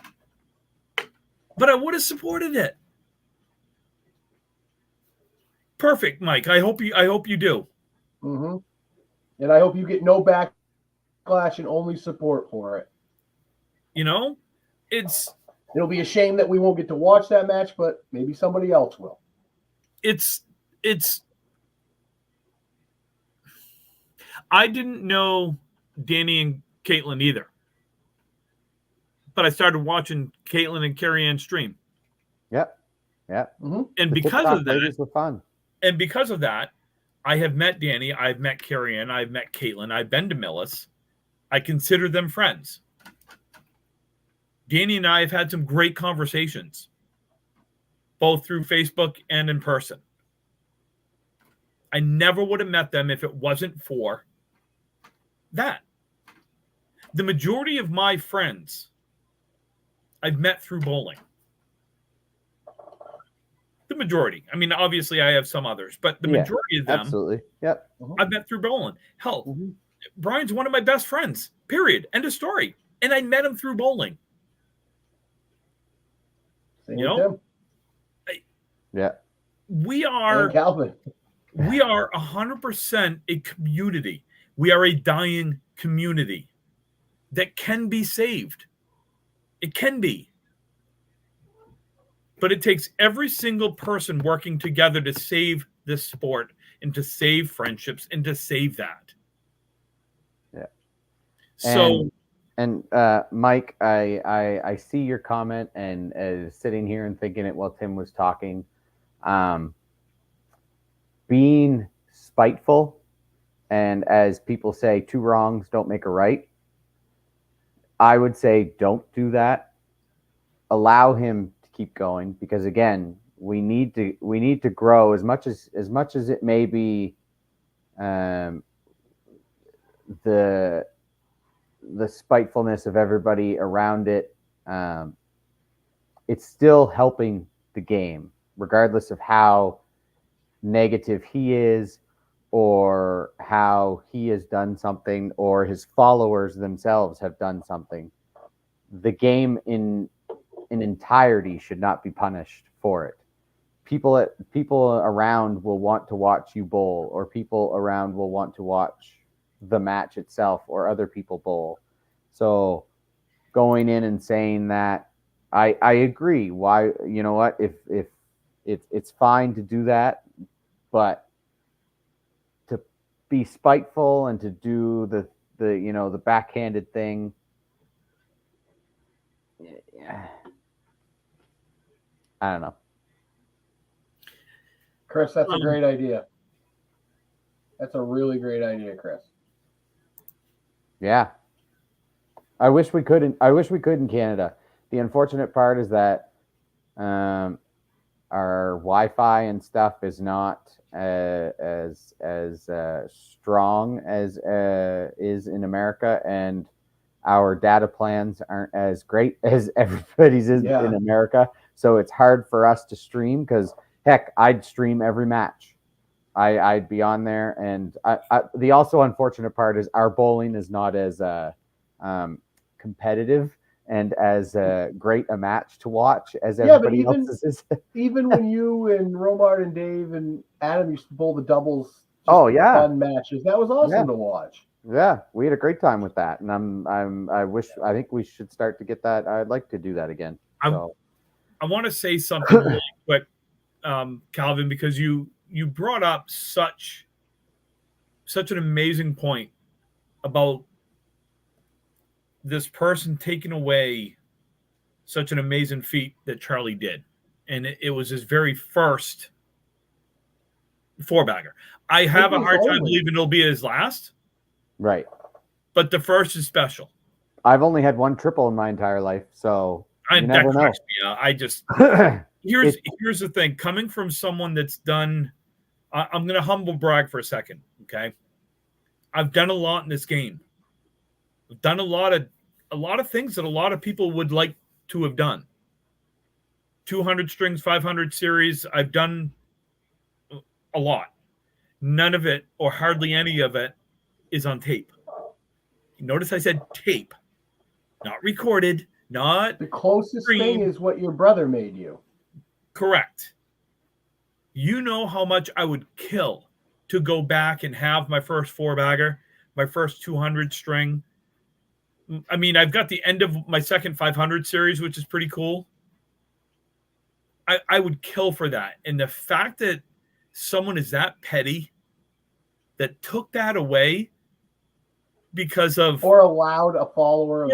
B: But I would have supported it. Perfect, Mike. I hope you do.
C: And I hope you get no backlash and only support for it. It'll be a shame that we won't get to watch that match, but maybe somebody else will.
B: I didn't know Danny and Caitlin either, but I started watching Caitlin and Carrie Ann stream.
A: Yep.
B: And because of that,
A: ladies were fun.
B: And because of that, I have met Danny, I've met Carrie Ann, I've met Caitlin, I've been to Millis. I consider them friends. Danny and I have had some great conversations, both through Facebook and in person. I never would have met them if it wasn't for that. The majority of my friends I've met through bowling. The majority. I mean, obviously I have some others, but the majority of them
A: absolutely. Yep.
B: I've met through bowling. Hell, Brian's one of my best friends, period. End of story. And I met him through bowling.
C: Same with him.
B: We are
C: and Calvin.
B: We are 100% a community. We are a dying community that can be saved. It can be. But it takes every single person working together to save this sport and to save friendships and to save that.
A: Yeah.
B: So,
A: and Mike, I see your comment and sitting here and thinking it while Tim was talking. Being spiteful, and as people say, two wrongs don't make a right. I would say don't do that. Allow him to keep going, because again, we need to grow as much as it may be. The spitefulness of everybody around it, it's still helping the game, regardless of how negative he is, or how he has done something, or his followers themselves have done something. The game in entirety should not be punished for it. People around will want to watch you bowl, or people around will want to watch the match itself or other people bowl. So going in and saying that, I agree. Why, you know what, if it's fine to do that, but to be spiteful and to do the backhanded thing, I don't know.
C: Chris, that's a great idea. That's a really great idea, Chris.
A: Yeah. I wish we could in Canada. The unfortunate part is that our Wi-Fi and stuff is not as strong as is in America, and our data plans aren't as great as everybody's is in America. So it's hard for us to stream because, heck, I'd stream every match. I'd be on there, and the also unfortunate part is our bowling is not as competitive and as great a match to watch as everybody else's is.
C: Even when you and Romard and Dave and Adam used to bowl the doubles, fun matches, that was awesome to watch.
A: Yeah, we had a great time with that, and I think we should start to get that. I'd like to do that again. So.
B: I want to say something really quick, Calvin, because you brought up such an amazing point about this person taking away such an amazing feat that Charlie did. And it was his very first four-bagger. I have a hard time believing it'll be his last.
A: Right.
B: But the first is special.
A: I've only had one triple in my entire life, so you never know.
B: I just here's the thing. Coming from someone that's done, I'm going to humble brag for a second, okay? I've done a lot in this game. I've done a lot of things that a lot of people would like to have done. 200 strings, 500 series. I've done a lot. None of it, or hardly any of it, is on tape. Notice I said tape, not recorded, not
C: the closest thing is what your brother made you.
B: Correct. You know how much I would kill to go back and have my first four-bagger, my first 200 string. I mean, I've got the end of my second 500 series, which is pretty cool. I would kill for that. And the fact that someone is that petty that took that away because of
C: or allowed a follower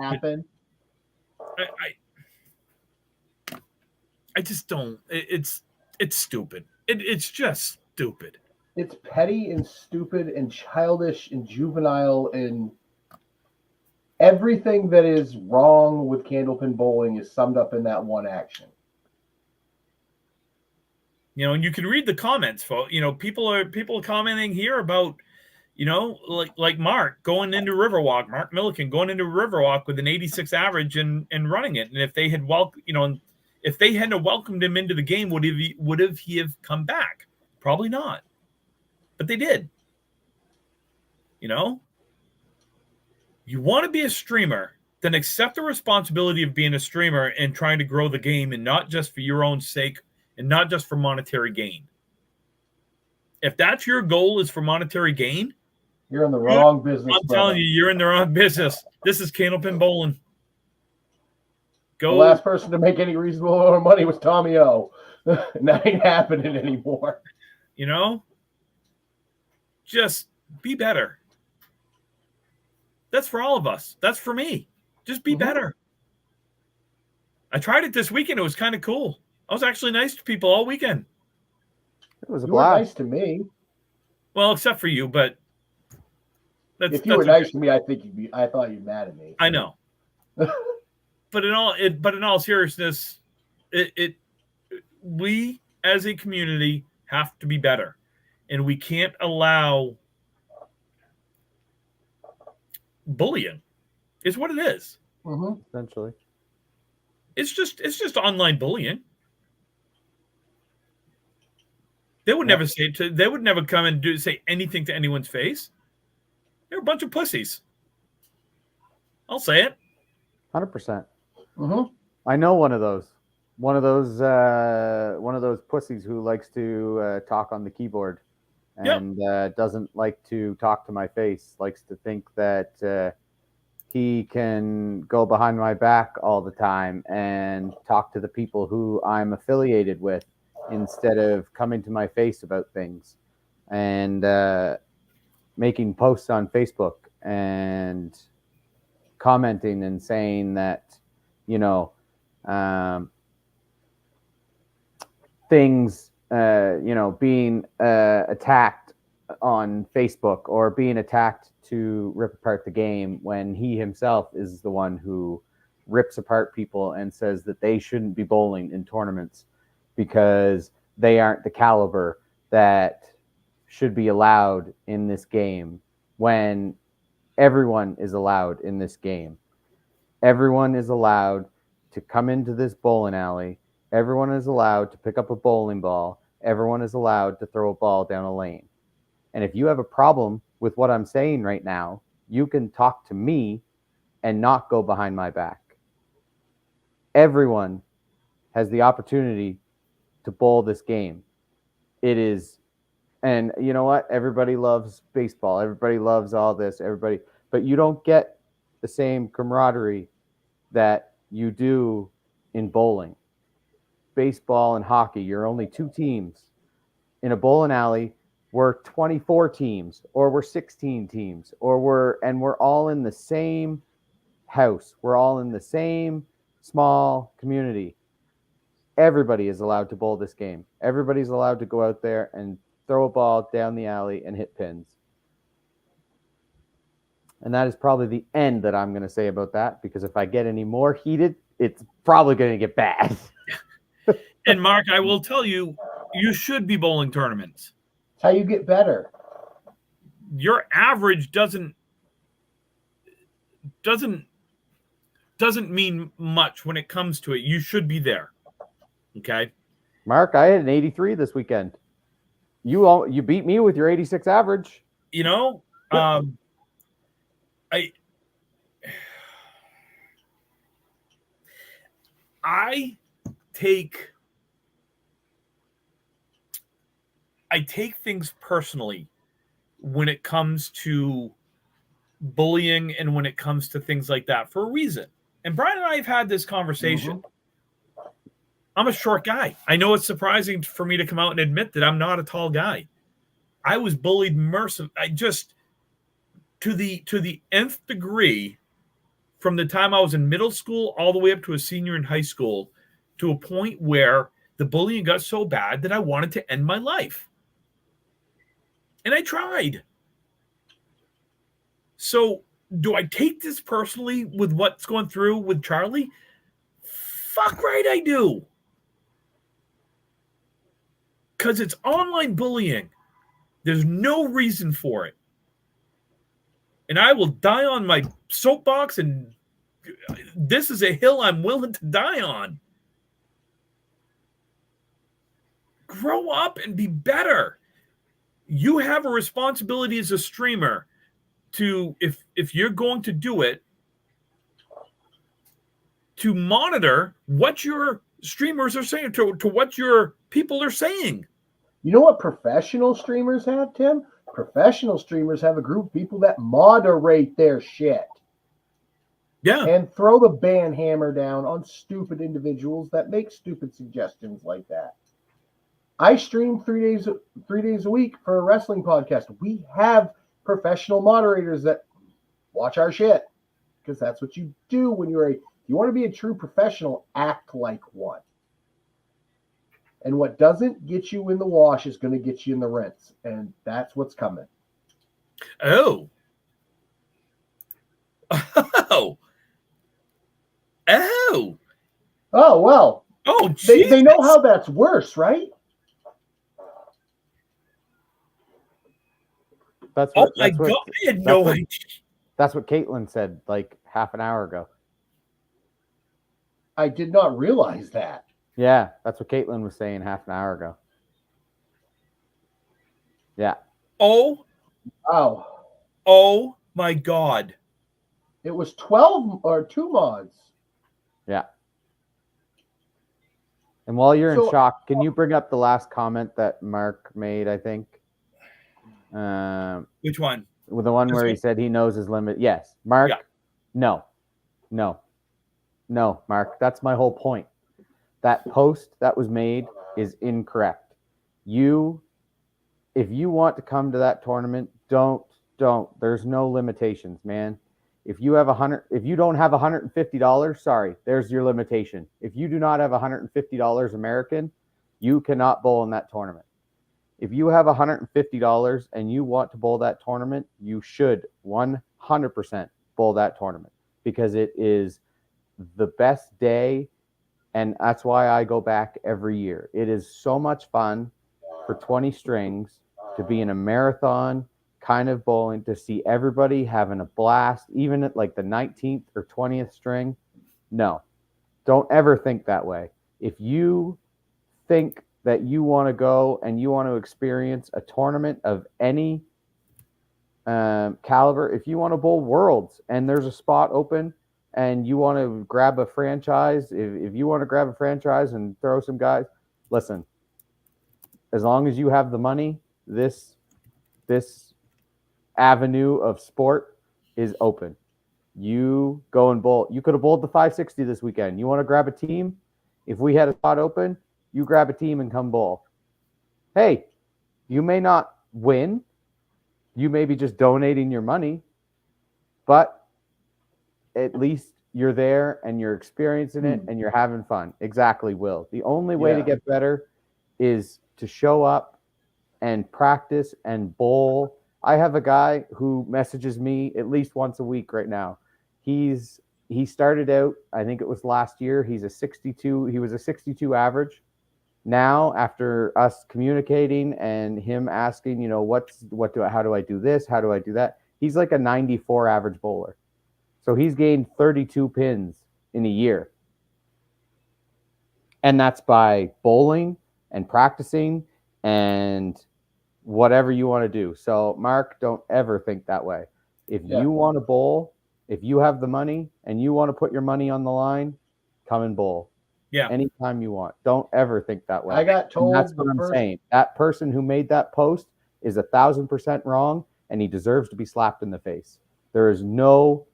B: happen. I just don't. It's stupid. It's just stupid.
C: It's petty and stupid and childish and juvenile, and everything that is wrong with candlepin bowling is summed up in that one action.
B: You know, and you can read the comments, folks. You know, people are commenting here about, you know, like Mark going into Riverwalk, Mark Milliken going into Riverwalk with an 86 average and running it. And if they had if they hadn't welcomed him into the game, would he have come back? Probably not. But they did. You know, you want to be a streamer, then accept the responsibility of being a streamer and trying to grow the game, and not just for your own sake and not just for monetary gain. If that's your goal, is for monetary gain,
C: you're in the wrong business.
B: I'm telling you, you're in the wrong business. This is candlepin bowling.
C: The last person to make any reasonable amount of money was Tommy O. That ain't happening anymore.
B: You know, just be better. That's for all of us. That's for me. Just be better. I tried it this weekend. It was kind of cool. I was actually nice to people all weekend.
A: It was a
C: blast. You were nice to me.
B: Well, except for you, but
C: if you were nice to me, I thought you'd be mad at me.
B: I know. But in all seriousness, we as a community have to be better, and we can't allow bullying. Is what it is.
A: Essentially,
B: it's just online bullying. They would never say it they would never come and say anything to anyone's face. They're a bunch of pussies. I'll say it.
A: 100%. I know one of those pussies who likes to talk on the keyboard and doesn't like to talk to my face. Likes to think that he can go behind my back all the time and talk to the people who I'm affiliated with, instead of coming to my face about things and making posts on Facebook and commenting and saying that, you know, things, you know, being attacked on Facebook or being attacked to rip apart the game when he himself is the one who rips apart people and says that they shouldn't be bowling in tournaments because they aren't the caliber that should be allowed in this game, when everyone is allowed in this game. Everyone is allowed to come into this bowling alley. Everyone is allowed to pick up a bowling ball. Everyone is allowed to throw a ball down a lane. And if you have a problem with what I'm saying right now, you can talk to me and not go behind my back. Everyone has the opportunity to bowl this game. It is, and you know what? Everybody loves baseball. Everybody loves all this. Everybody, but you don't get the same camaraderie that you do in bowling. Baseball and hockey, you're only two teams. In a bowling alley, we're 24 teams, or we're 16 teams, or we're all in the same house. We're all in the same small community. Everybody is allowed to bowl this game. Everybody's allowed to go out there and throw a ball down the alley and hit pins. And that is probably the end that I'm going to say about that, because if I get any more heated, it's probably going to get bad.
B: And Mark, I will tell you, you should be bowling tournaments.
C: It's how you get better.
B: Your average doesn't mean much when it comes to it. You should be there. Okay.
A: Mark, I had an 83 this weekend. You beat me with your 86 average.
B: You know, I take things personally when it comes to bullying and when it comes to things like that for a reason. And Brian and I have had this conversation. Mm-hmm. I'm a short guy. I know it's surprising for me to come out and admit that I'm not a tall guy. I was bullied mercilessly. I just, to the nth degree, from the time I was in middle school all the way up to a senior in high school, to a point where the bullying got so bad that I wanted to end my life. And I tried. So do I take this personally with what's going through with Charlie? Fuck right I do. Because it's online bullying. There's no reason for it. And I will die on my soapbox, and this is a hill I'm willing to die on. Grow up and be better. You have a responsibility as a streamer to, if you're going to do it, to monitor what your streamers are saying, to what your people are saying.
C: You know what professional streamers have, Tim? Professional streamers have a group of people that moderate their shit.
B: Yeah.
C: And throw the ban hammer down on stupid individuals that make stupid suggestions like that. I stream 3 days a week for a wrestling podcast. We have professional moderators that watch our shit, because that's what you do when you want to be a true professional, act like one. And what doesn't get you in the wash is going to get you in the rinse. And that's what's coming.
B: Oh. Oh. Oh.
C: Oh, well.
B: Oh,
C: they know how that's worse, right?
A: That's what,
B: I had no idea.
A: That's what Caitlin said like half an hour ago.
C: I did not realize that.
A: Yeah, that's what Caitlin was saying half an hour ago. Yeah.
B: Oh.
C: Wow.
B: Oh my God.
C: It was 12 or 2 mods.
A: Yeah. And while you're in shock, can you bring up the last comment that Mark made, I think?
B: Which one?
A: With the one where he said he knows his limit. Yes. Mark,
B: yeah.
A: No, Mark. That's my whole point. That post that was made is incorrect. If you want to come to that tournament, don't. There's no limitations, man. If you don't have $150, sorry, there's your limitation. If you do not have $150 American, you cannot bowl in that tournament. If you have $150 and you want to bowl that tournament, you should 100% bowl that tournament, because it is the best day. And that's why I go back every year. It is so much fun for 20 strings to be in a marathon kind of bowling, to see everybody having a blast, even at like the 19th or 20th string. No, don't ever think that way. If you think that you want to go and you want to experience a tournament of any caliber, if you want to bowl Worlds and there's a spot open and you want to grab a franchise, if you want to grab a franchise and throw some guys, listen, as long as you have the money, this avenue of sport is open. You go and bowl. You could have bowled the 560 this weekend. You want to grab a team? If we had a spot open, you grab a team and come bowl. Hey, you may not win. You may be just donating your money, but at least you're there and you're experiencing it and you're having fun. Exactly, Will. The only way to get better is to show up and practice and bowl. I have a guy who messages me at least once a week right now. He started out, I think it was last year. He was a 62 average. Now, after us communicating and him asking, how do I do this? How do I do that? He's like a 94 average bowler. So he's gained 32 pins in a year. And that's by bowling and practicing and whatever you want to do. So, Mark, don't ever think that way. If you want to bowl, if you have the money and you want to put your money on the line, come and bowl. Yeah. Anytime you want. Don't ever think that way.
C: I got told.
A: And that's what I'm saying. That person who made that post is 1,000% wrong, and he deserves to be slapped in the face. There is no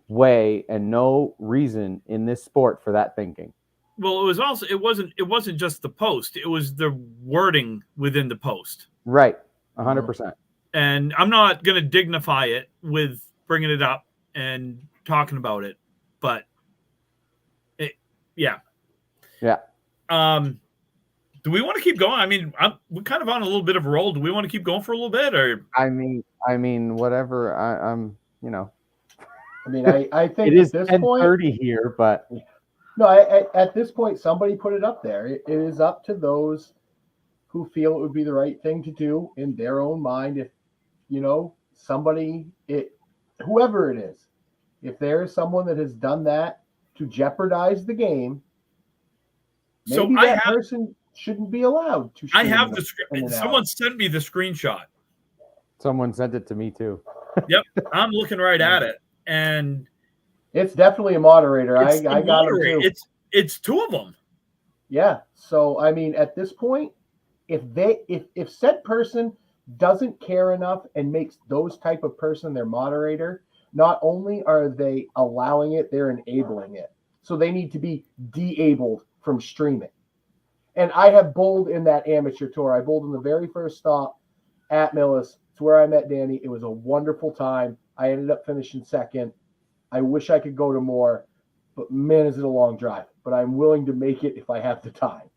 A: way and no reason in this sport for that thinking.
B: Well, it wasn't just the post. It was the wording within the post.
A: Right. 100%.
B: And I'm not going to dignify it with bringing it up and talking about it, but yeah. Do we want to keep going? I mean, we're kind of on a little bit of a roll. Do we want to keep going for a little bit, or?
A: I mean, whatever. I'm.
C: I mean, I think
A: it is
C: at this
A: 10:30 here, but
C: no. At this point, somebody put it up there. It is up to those who feel it would be the right thing to do in their own mind. If whoever it is, if there is someone that has done that to jeopardize the game, maybe that person shouldn't be allowed to.
B: I have someone sent me the screenshot.
A: Someone sent it to me too.
B: Yep, I'm looking right at it, and
C: it's definitely a moderator. I got it too.
B: It's two of them.
C: Yeah. So I mean, at this point, if said person doesn't care enough and makes those type of person their moderator, not only are they allowing it, they're enabling it. So they need to be de-abled from streaming. And I have bowled in that amateur tour. I bowled in the very first stop at Millis. It's where I met Danny. It was a wonderful time. I ended up finishing second. I wish I could go to more, but man, is it a long drive. But I'm willing to make it if I have the time.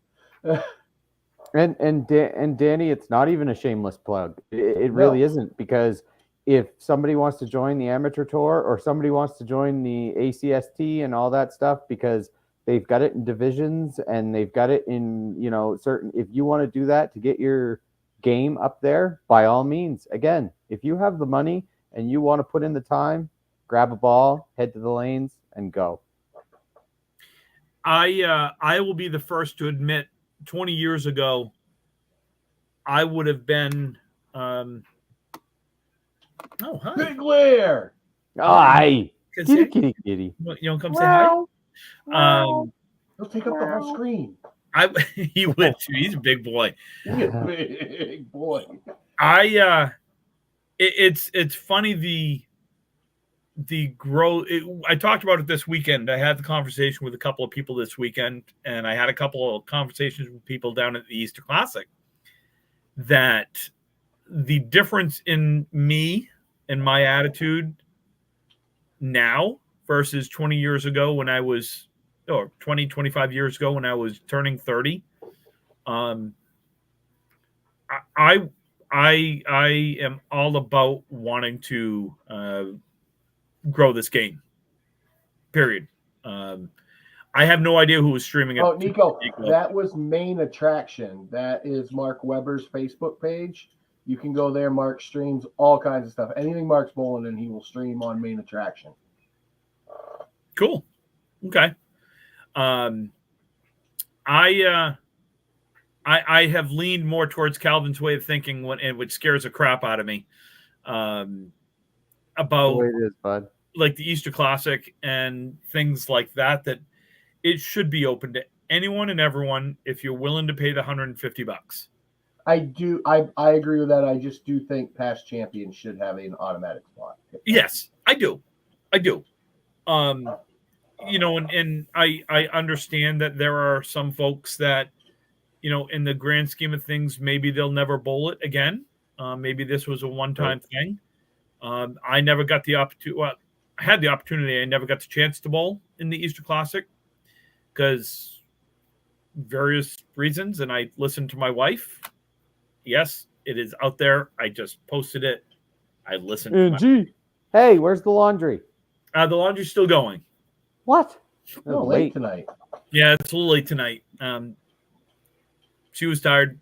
A: And Danny, it's not even a shameless plug. It really isn't, because if somebody wants to join the amateur tour or somebody wants to join the ACST and all that stuff, because they've got it in divisions and they've got it in, certain, if you want to do that to get your game up there, by all means, again, if you have the money and you want to put in the time, grab a ball, head to the lanes and go.
B: I will be the first to admit 20 years ago, I would have been, hi.
C: Big Lair.
A: Hi. Kitty.
B: You don't come say hi?
C: He'll take up the whole screen.
B: He would too. He's a big boy.
C: He's a big boy.
B: It's funny the growth. I talked about it this weekend. I had the conversation with a couple of people this weekend, and I had a couple of conversations with people down at the Easter Classic, that the difference in me and my attitude now versus 20 years ago when I was, or 20, 25 years ago when I was turning 30, I am all about wanting to grow this game. Period. I have no idea who was streaming it.
C: Oh, Nico, that was Main Attraction. That is Mark Weber's Facebook page. You can go there. Mark streams all kinds of stuff. Anything Mark's bowling in, he will stream on Main Attraction.
B: Cool. Okay. I have leaned more towards Calvin's way of thinking, which scares the crap out of me. About
A: the way it is, bud.
B: Like the Easter Classic and things like that. That it should be open to anyone and everyone if you're willing to pay the $150.
C: I do. I agree with that. I just do think past champions should have an automatic spot.
B: Yes, I do. And I understand that there are some folks that, in the grand scheme of things, maybe they'll never bowl it again. Maybe this was a one-time thing. I never got the opportunity. Well, I had the opportunity. I never got the chance to bowl in the Easter Classic because various reasons. And I listened to my wife. Yes, it is out there. I just posted it. I listened to
A: Hey, where's the laundry?
B: the laundry's still going.
A: What?
C: Oh, late tonight.
B: Yeah, it's a little late tonight. She was tired.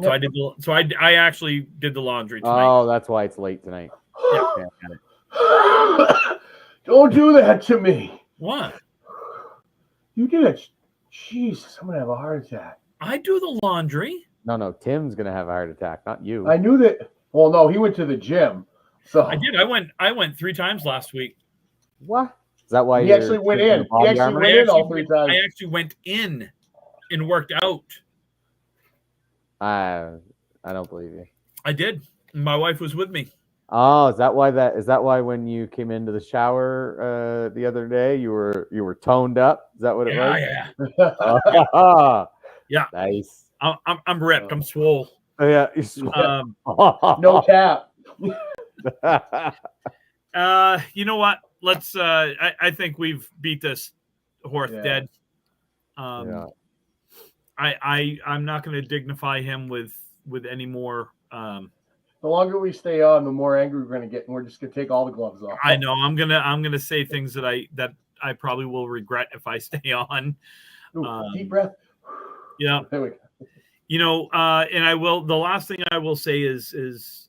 B: So
C: Yep.
B: I actually did the laundry tonight.
A: Oh, that's why it's late tonight.
B: Yeah.
C: Don't do that to me.
B: What?
C: You did it. Jesus, I'm gonna have a heart attack.
B: I do the laundry.
A: No, Tim's gonna have a heart attack, not you.
C: I knew that. Well, no, he went to the gym. So
B: I did. I went 3 times last week.
A: What? Is that why
C: he
A: you're
C: actually went
A: taking
C: in?
A: the body
C: He actually
A: armor?
C: went in all 3 times.
B: I actually went in and worked out.
A: I don't believe you.
B: I did. My wife was with me.
A: Oh, is that why when you came into the shower the other day you were toned up? Is that what it was?
B: Yeah. Yeah.
A: Nice.
B: I'm ripped. I'm swole.
A: Oh, yeah.
C: No tap.
B: You know what? Let's. I think we've beat this horse dead. I'm not going to dignify him with any more.
C: The longer we stay on, the more angry we're going to get, and we're just going to take all the gloves off.
B: I know. I'm gonna say things that I probably will regret if I stay on.
C: Ooh, deep breath.
B: Yeah.
C: There we go.
B: And I will. The last thing I will say is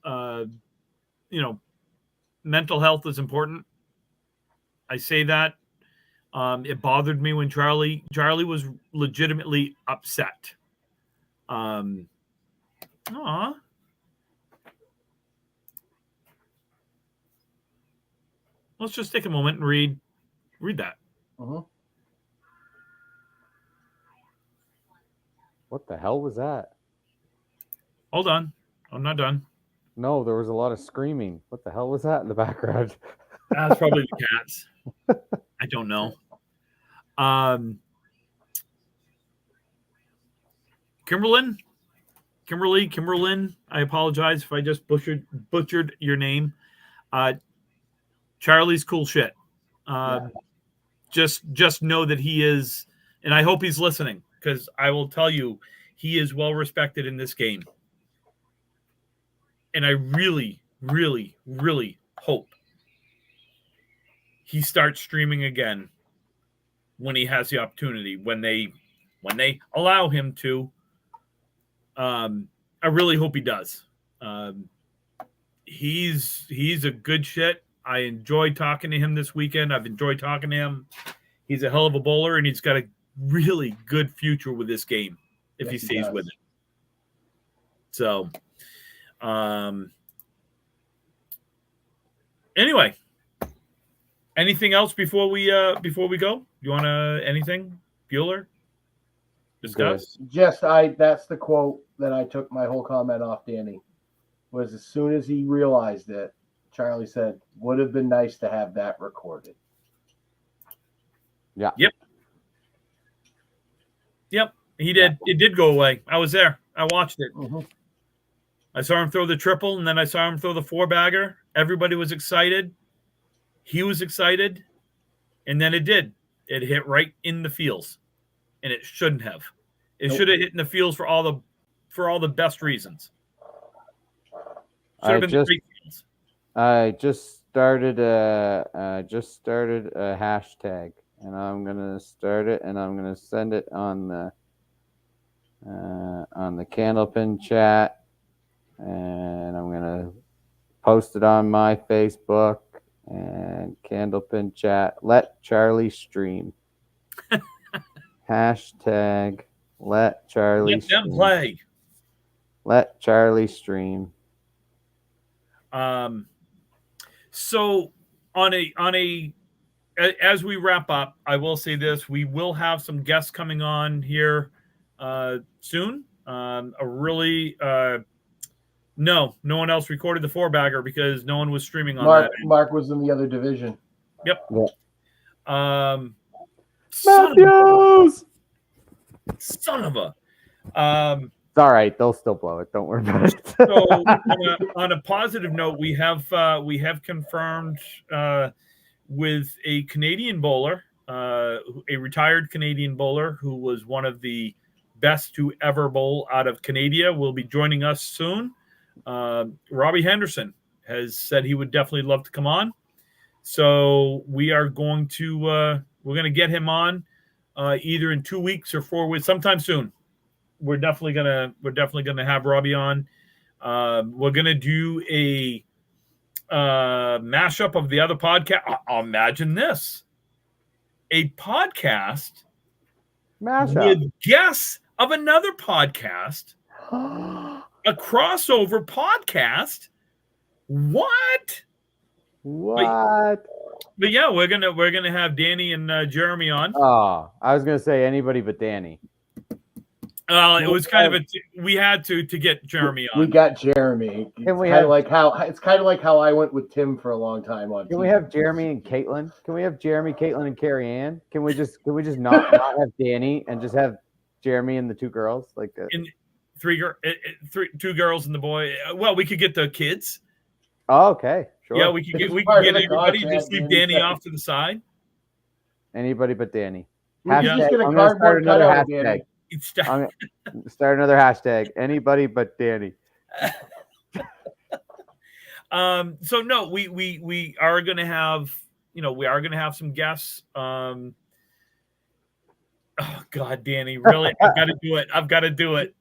B: mental health is important. I say that. It bothered me when Charlie was legitimately upset. Let's just take a moment and read that.
C: Uh-huh.
A: What the hell was that?
B: Hold on. I'm not done.
A: No, there was a lot of screaming. What the hell was that in the background?
B: That's probably the cats. I don't know. Kimberlyn, I apologize if I just butchered your name. Charlie's cool shit. Just know that he is, and I hope he's listening, because I will tell you, he is well respected in this game. And I really, really, really hope he starts streaming again when he has the opportunity, when they allow him to. I really hope he does. He's a good shit. I enjoyed talking to him this weekend. I've enjoyed talking to him. He's a hell of a bowler, and he's got a really good future with this game if he stays with it. So, anyway, anything else before we go? You want to anything, Bueller? Discuss?
C: That's the quote that I took my whole comment off, Danny. Was as soon as he realized it, Charlie said, "Would have been nice to have that recorded."
A: Yeah.
B: Yep. He did. It did go away. I was there. I watched it.
C: Mm-hmm.
B: I saw him throw the triple, and then I saw him throw the 4-bagger. Everybody was excited. He was excited. And then it did. It hit right in the fields. And it shouldn't have. It should have hit in the fields for all the for all the best reasons.
A: I just started a hashtag, and I'm gonna start it, and I'm gonna send it on the Candlepin chat, and I'm gonna post it on my Facebook and Candlepin chat. Let Charlie stream. Hashtag let Charlie
B: Let them
A: stream.
B: play.
A: Let Charlie stream.
B: So as we wrap up, I will say this: we will have some guests coming on here soon. No one else recorded the 4-bagger because no one was streaming on that.
C: Mark was in the other division.
B: Yep.
A: Matthews!
B: Son of a.
A: It's all right. They'll still blow it. Don't worry about it.
B: So on a positive note, we have confirmed with a Canadian bowler, a retired Canadian bowler who was one of the best to ever bowl out of Canada, will be joining us soon. Robbie Henderson has said he would definitely love to come on. So we are going to we're going to get him on either in 2 weeks or 4 weeks, sometime soon. We're definitely gonna have Robbie on. We're gonna do a mashup of the other podcast. Imagine this: a podcast
A: Mashup
B: with guests of another podcast, a crossover podcast. What? But yeah, we're gonna have Danny and Jeremy on.
A: Oh, I was gonna say anybody but Danny.
B: It was kind of we had to get Jeremy on.
C: We got Jeremy. It's kind of like how I went with Tim for a long time on.
A: Can we have Jeremy and Caitlin? Can we have Jeremy, Caitlin, and Carrie Ann? Can we just not have Danny and just have Jeremy and the two girls like that?
B: And two girls and the boy. Well, we could get the kids.
A: Oh, okay, sure.
B: Yeah, we could get everybody. Just leave Danny off to the side.
A: Anybody but Danny.
C: Just get a cardboard cutout of Danny.
A: I'm gonna start another hashtag. Anybody but Danny.
B: So no, we are gonna have some guests. Oh God, Danny, really? I've got to do it.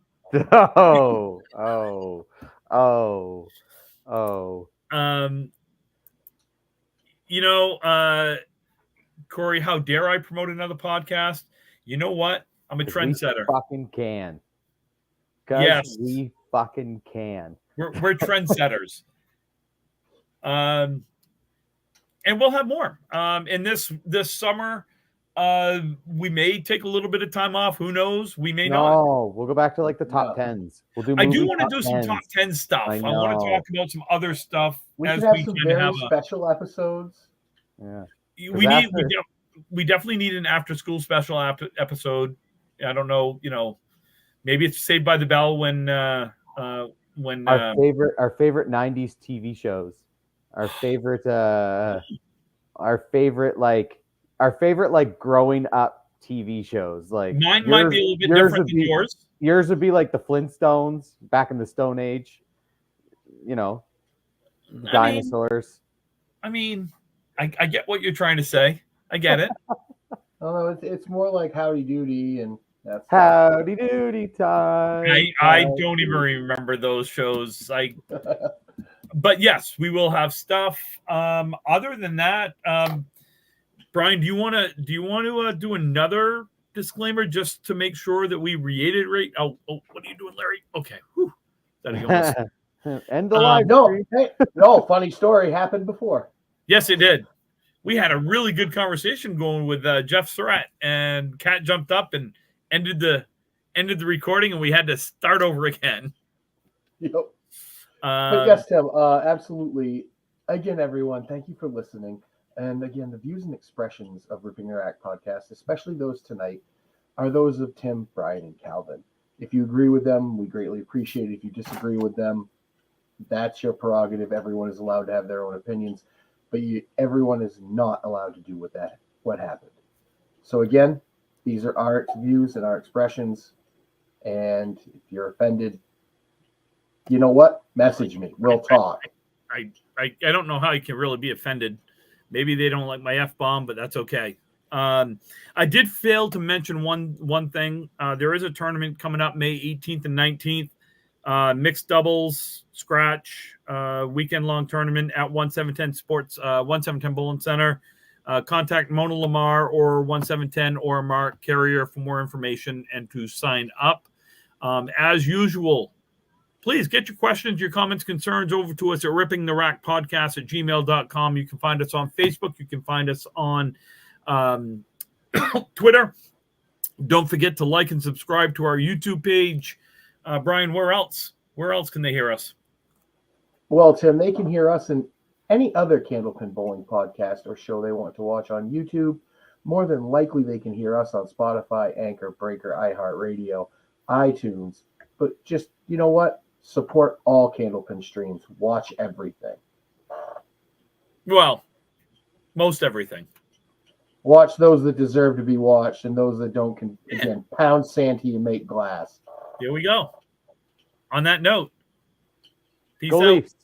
B: Corey, how dare I promote another podcast? You know what? I'm a trendsetter.
A: We fucking can.
B: Yes,
A: we fucking can.
B: We're trendsetters. And we'll have more. And this summer, we may take a little bit of time off. Who knows? We may not.
A: No, we'll go back to like the top tens.
B: I do want to do some top 10 stuff. I want to talk about some other stuff.
C: We should have some very special episodes.
A: Yeah.
B: We definitely need an after school special episode. I don't know, maybe it's Saved by the Bell when our
A: favorite 90s TV shows, our favorite growing up TV shows. Like
B: mine might be a little bit different than yours.
A: Yours would be like the Flintstones back in the Stone Age, dinosaurs.
B: I get what you're trying to say. I get it.
C: Oh, it's more like Howdy Doody and that's
A: Howdy Doody time.
B: I don't even remember those shows. But yes, we will have stuff. Other than that, Brian, do you want to do another disclaimer just to make sure that we reiterate? Oh, what are you doing, Larry? Okay. Whew.
A: End the live.
C: No, funny story happened before.
B: Yes, it did. We had a really good conversation going with Jeff Surratt, and Kat jumped up and ended the recording, and we had to start over again.
C: Yep. But yes, Tim, absolutely. Again, everyone, thank you for listening. And again, the views and expressions of Ripping Your Act podcast, especially those tonight, are those of Tim, Brian, and Calvin. If you agree with them, we greatly appreciate it. If you disagree with them, that's your prerogative. Everyone is allowed to have their own opinions, but everyone is not allowed to do what happened. So again, these are our views and our expressions, and if you're offended, you know what? Message me. We'll talk.
B: I don't know how you can really be offended. Maybe they don't like my F-bomb, but that's okay. I did fail to mention one thing. There is a tournament coming up May 18th and 19th. Mixed doubles, scratch, weekend-long tournament at 1710 Sports, 1710 Bowling Center. Contact Mona Lamar or 1710 or Mark Carrier for more information and to sign up. As usual, please get your questions, your comments, concerns over to us at rippingtherackpodcast@gmail.com. You can find us on Facebook. You can find us on Twitter. Don't forget to like and subscribe to our YouTube page. Brian, where else? Where else can they hear us?
C: Well, Tim, they can hear us in any other Candlepin Bowling podcast or show they want to watch on YouTube. More than likely, they can hear us on Spotify, Anchor, Breaker, iHeartRadio, iTunes. But just, you know what? Support all Candlepin streams. Watch everything.
B: Well, most everything.
C: Watch those that deserve to be watched, and those that don't can, again, pound Santee and make glass.
B: Here we go. On that note, peace
A: Go
B: out.
A: Leafs.